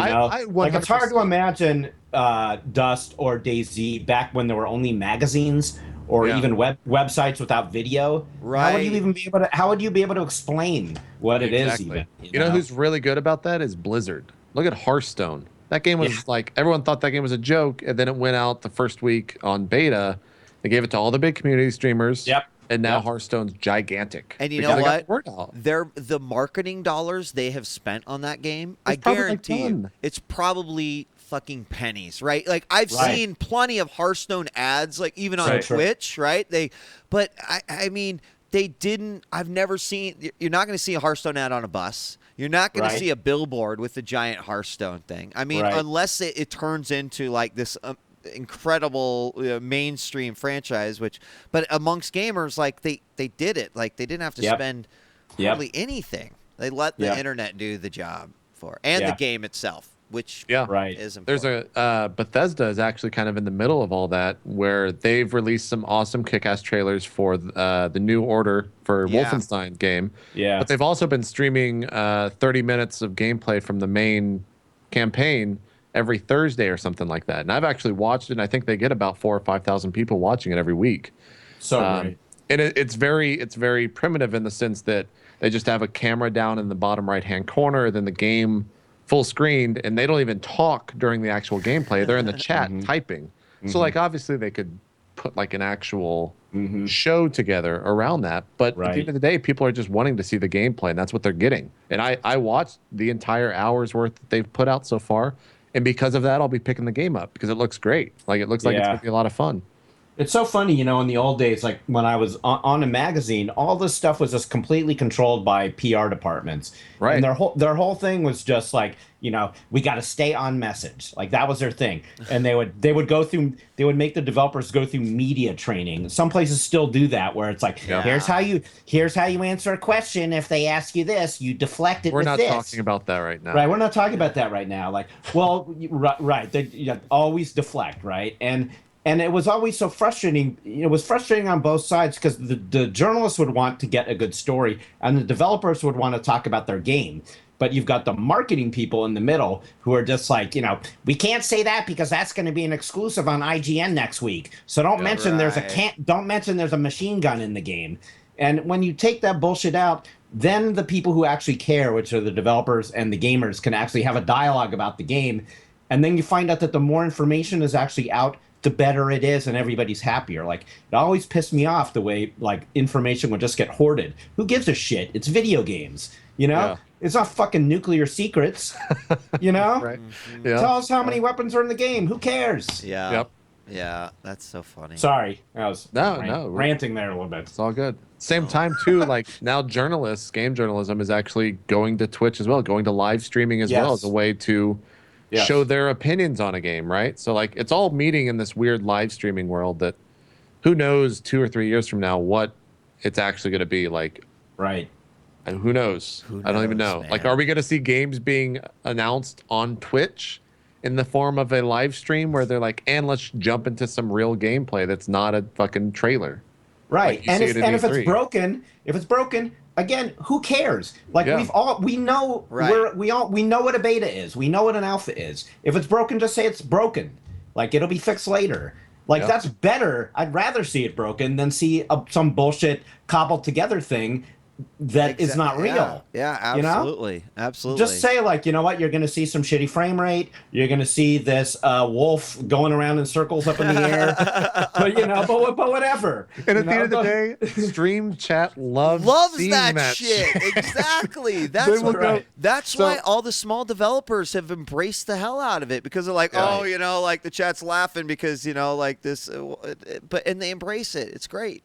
Speaker 2: like it's hard to imagine Dust or DayZ back when there were only magazines or even websites without video. How would you even be able to? How would you be able to explain what it is? Even
Speaker 3: you know who's really good about that is Blizzard. Look at Hearthstone. That game was like, everyone thought that game was a joke, and then it went out the first week on beta. They gave it to all the big community streamers. And now Hearthstone's gigantic.
Speaker 1: And you know what? The marketing dollars they have spent on that game, I guarantee you, it's probably fucking pennies, right? Like I've seen plenty of Hearthstone ads, like even on Twitch, right? But I mean, they didn't. I've never seen. You're not going to see a Hearthstone ad on a bus. You're not going to see a billboard with the giant Hearthstone thing. I mean, unless it turns into like this incredible mainstream franchise, but amongst gamers, like they did it. Like they didn't have to spend hardly anything. They let the internet do the job and the game itself, which is important.
Speaker 3: There's Bethesda is actually kind of in the middle of all that, where they've released some awesome kick-ass trailers for the New Order for Wolfenstein game. But they've also been streaming 30 minutes of gameplay from the main campaign every Thursday or something like that. And I've actually watched it, and I think they get about 4,000 or 5,000 people watching it every week. And it's very primitive in the sense that they just have a camera down in the bottom right-hand corner, then the game full screened, and they don't even talk during the actual gameplay. They're in the chat typing. So like obviously they could put like an actual show together around that, but at the end of the day, people are just wanting to see the gameplay, and that's what they're getting. And I watched the entire hour's worth that they've put out so far, and because of that, I'll be picking the game up because it looks great. Like it looks like it's gonna be a lot of fun.
Speaker 2: It's so funny, you know, in the old days, like when I was on a magazine, all this stuff was just completely controlled by PR departments. And their whole thing was just like, you know, we got to stay on message. Like that was their thing. And they would make the developers go through media training. Some places still do that, where it's like, here's how you answer a question. If they ask you this, you deflect it with this.
Speaker 3: We're not talking about that right now.
Speaker 2: Right, we're not talking about that right now. Like, well, they always deflect, right? And it was always so frustrating. It was frustrating on both sides because the journalists would want to get a good story and the developers would want to talk about their game. But you've got the marketing people in the middle who are just like, you know, we can't say that because that's going to be an exclusive on IGN next week. So don't mention there's a machine gun in the game. And when you take that bullshit out, then the people who actually care, which are the developers and the gamers, can actually have a dialogue about the game. And then you find out that the more information is actually out, the better it is and everybody's happier. Like it always pissed me off the way like information would just get hoarded. Who gives a shit? It's video games, you know? It's not fucking nuclear secrets, you know? Tell us how many weapons are in the game. Who cares?
Speaker 1: Yeah, that's so funny.
Speaker 2: Sorry, I was
Speaker 3: ranting
Speaker 2: there a little bit.
Speaker 3: It's all good. Same time too, like now game journalism is actually going to Twitch as well, going to live streaming as well as a way to show their opinions on a game, right? So like it's all meeting in this weird live streaming world that who knows 2 or 3 years from now what it's actually going to be like. And who knows? I don't even know. Man. Like, are we going to see games being announced on Twitch in the form of a live stream where they're like, and let's jump into some real gameplay that's not a fucking trailer.
Speaker 2: Like and if it's broken, again, who cares? Like we know we know what a beta is. We know what an alpha is. If it's broken, just say it's broken. Like it'll be fixed later. Like that's better. I'd rather see it broken than see some bullshit cobbled together thing that is not real.
Speaker 1: Absolutely.
Speaker 2: You know?
Speaker 1: Absolutely.
Speaker 2: Just say like, you know what, you're going to see some shitty frame rate. You're going to see this wolf going around in circles up in the air. But you know, but whatever.
Speaker 3: And at the end of the day, stream chat loves
Speaker 1: that shit. Exactly. That's why all the small developers have embraced the hell out of it, because they're like, oh, you know, like the chat's laughing because, you know, like this, and they embrace it. It's great.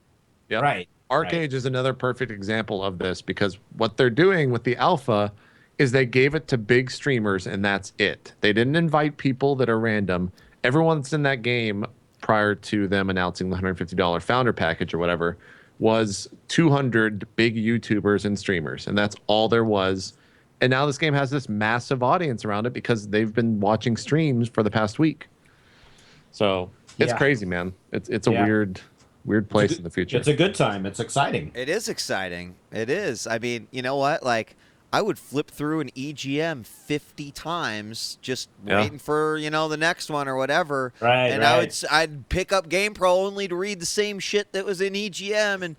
Speaker 3: Yeah. Right. Archeage is another perfect example of this, because what they're doing with the alpha is they gave it to big streamers and that's it. They didn't invite people that are random. Everyone that's in that game prior to them announcing the $150 founder package or whatever, was 200 big YouTubers and streamers, and that's all there was. And now this game has this massive audience around it because they've been watching streams for the past week. So it's crazy, man. It's a weird place in the future.
Speaker 2: It's a good time. It's exciting.
Speaker 1: It is exciting. It is. I mean, you know what? Like, I would flip through an EGM 50 times just waiting for, the next one or whatever.
Speaker 2: Right,
Speaker 1: and I'd pick up GamePro only to read the same shit that was in EGM. And,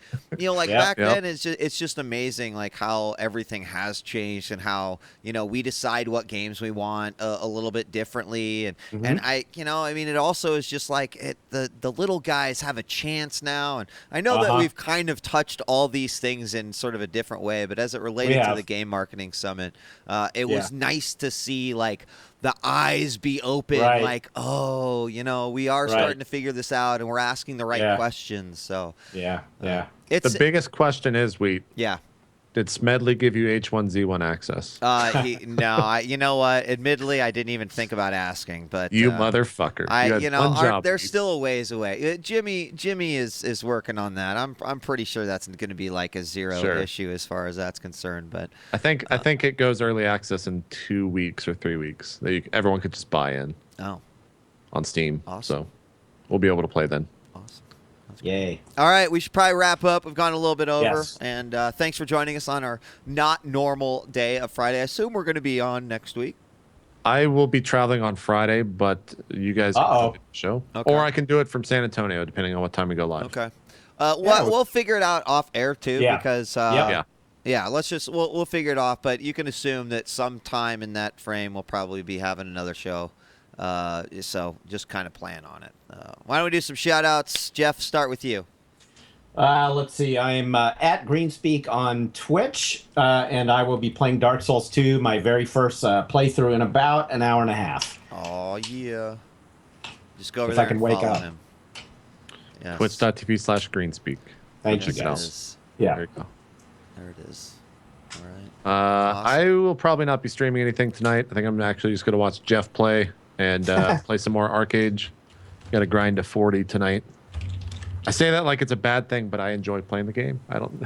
Speaker 1: back then, it's just amazing, like, how everything has changed and how, we decide what games we want a little bit differently. And, and it also is just like the little guys have a chance now. And I know that we've kind of touched all these things in sort of a different way, but as it related to the game marketing summit, it was nice to see like the eyes be open, like, oh, we are starting to figure this out and we're asking the right questions. So
Speaker 3: it's the biggest question is, did Smedley give you H1Z1 access?
Speaker 1: No, you know what? Admittedly, I didn't even think about asking. But
Speaker 3: you motherfucker!
Speaker 1: They're still a ways away. Jimmy is working on that. I'm pretty sure that's going to be like a zero issue as far as that's concerned. But
Speaker 3: I think it goes early access in 2 weeks or 3 weeks. Everyone could just buy in. On Steam.
Speaker 1: Awesome.
Speaker 3: So we'll be able to play then.
Speaker 2: Yay.
Speaker 1: All right, we should probably wrap up. We've gone a little bit over. And thanks for joining us on our not normal day of Friday. I assume we're going to be on next week.
Speaker 3: I will be traveling on Friday, but you guys can do the show. Okay. Or I can do it from San Antonio, depending on what time we go live.
Speaker 1: Okay. We'll figure it out off air, too, because we'll figure it off. But you can assume that sometime in that frame we'll probably be having another show. So just kind of plan on it. Why don't we do some shout outs? Jeff, start with you.
Speaker 2: Let's see. I'm at Greenspeak on Twitch, and I will be playing Dark Souls 2, my very first playthrough in about an hour and a half.
Speaker 1: Oh, yeah. Just go over there and follow him.
Speaker 3: Yes. Twitch.tv/Greenspeak.
Speaker 2: Thank you, guys.
Speaker 3: There you go.
Speaker 1: There it is. All right.
Speaker 3: Awesome. I will probably not be streaming anything tonight. I think I'm actually just going to watch Jeff play and play some more Archeage. Got to grind to 40 tonight. I say that like it's a bad thing, but I enjoy playing the game. I don't.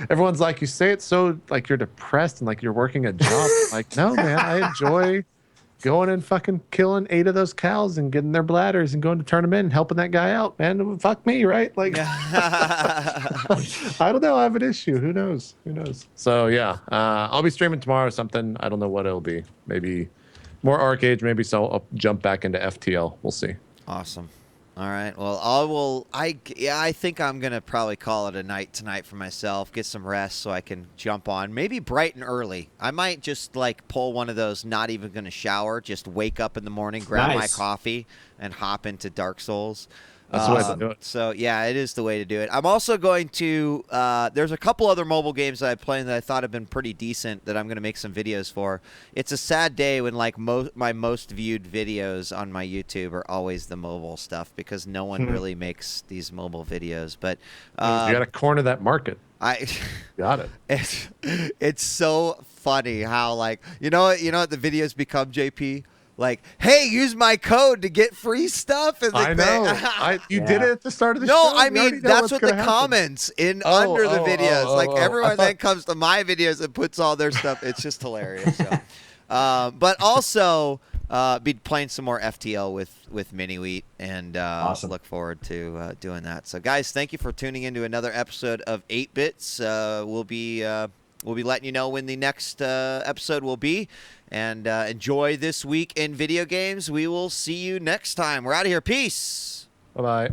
Speaker 3: Everyone's like, you say it so like you're depressed and like you're working a job. Like, no, man, I enjoy going and fucking killing 8 of those cows and getting their bladders and going to tournament and helping that guy out, man. Fuck me, right? Like, I don't know. I have an issue. Who knows? So yeah, I'll be streaming tomorrow or something. I don't know what it'll be. Maybe more Archeage. Maybe so I'll jump back into FTL. We'll see.
Speaker 1: Awesome. All right. Well, I think I'm gonna probably call it a night tonight for myself. Get some rest so I can jump on. Maybe bright and early. I might just like pull one of those. Not even gonna shower. Just wake up in the morning, grab my coffee, and hop into Dark Souls.
Speaker 3: That's the way to do it.
Speaker 1: So yeah, it is the way to do it. I'm also going to. There's a couple other mobile games that I play that I thought have been pretty decent that I'm going to make some videos for. It's a sad day when like my most viewed videos on my YouTube are always the mobile stuff because no one really makes these mobile videos. But
Speaker 3: you got to corner that market. Got it.
Speaker 1: It's so funny how like you know what the videos become, JP. Like, hey, use my code to get free stuff. And
Speaker 3: I know. You did it at the start of the show.
Speaker 1: No, I mean, that's what the comments under the videos. Like, everyone then comes to my videos and puts all their stuff. It's just hilarious. So. But also, be playing some more FTL with djWHEAT, and
Speaker 2: awesome.
Speaker 1: Look forward to doing that. So, guys, thank you for tuning into another episode of 8 Bits. We'll be letting you know when the next episode will be. And enjoy this week in video games. We will see you next time. We're out of here. Peace.
Speaker 3: Bye-bye.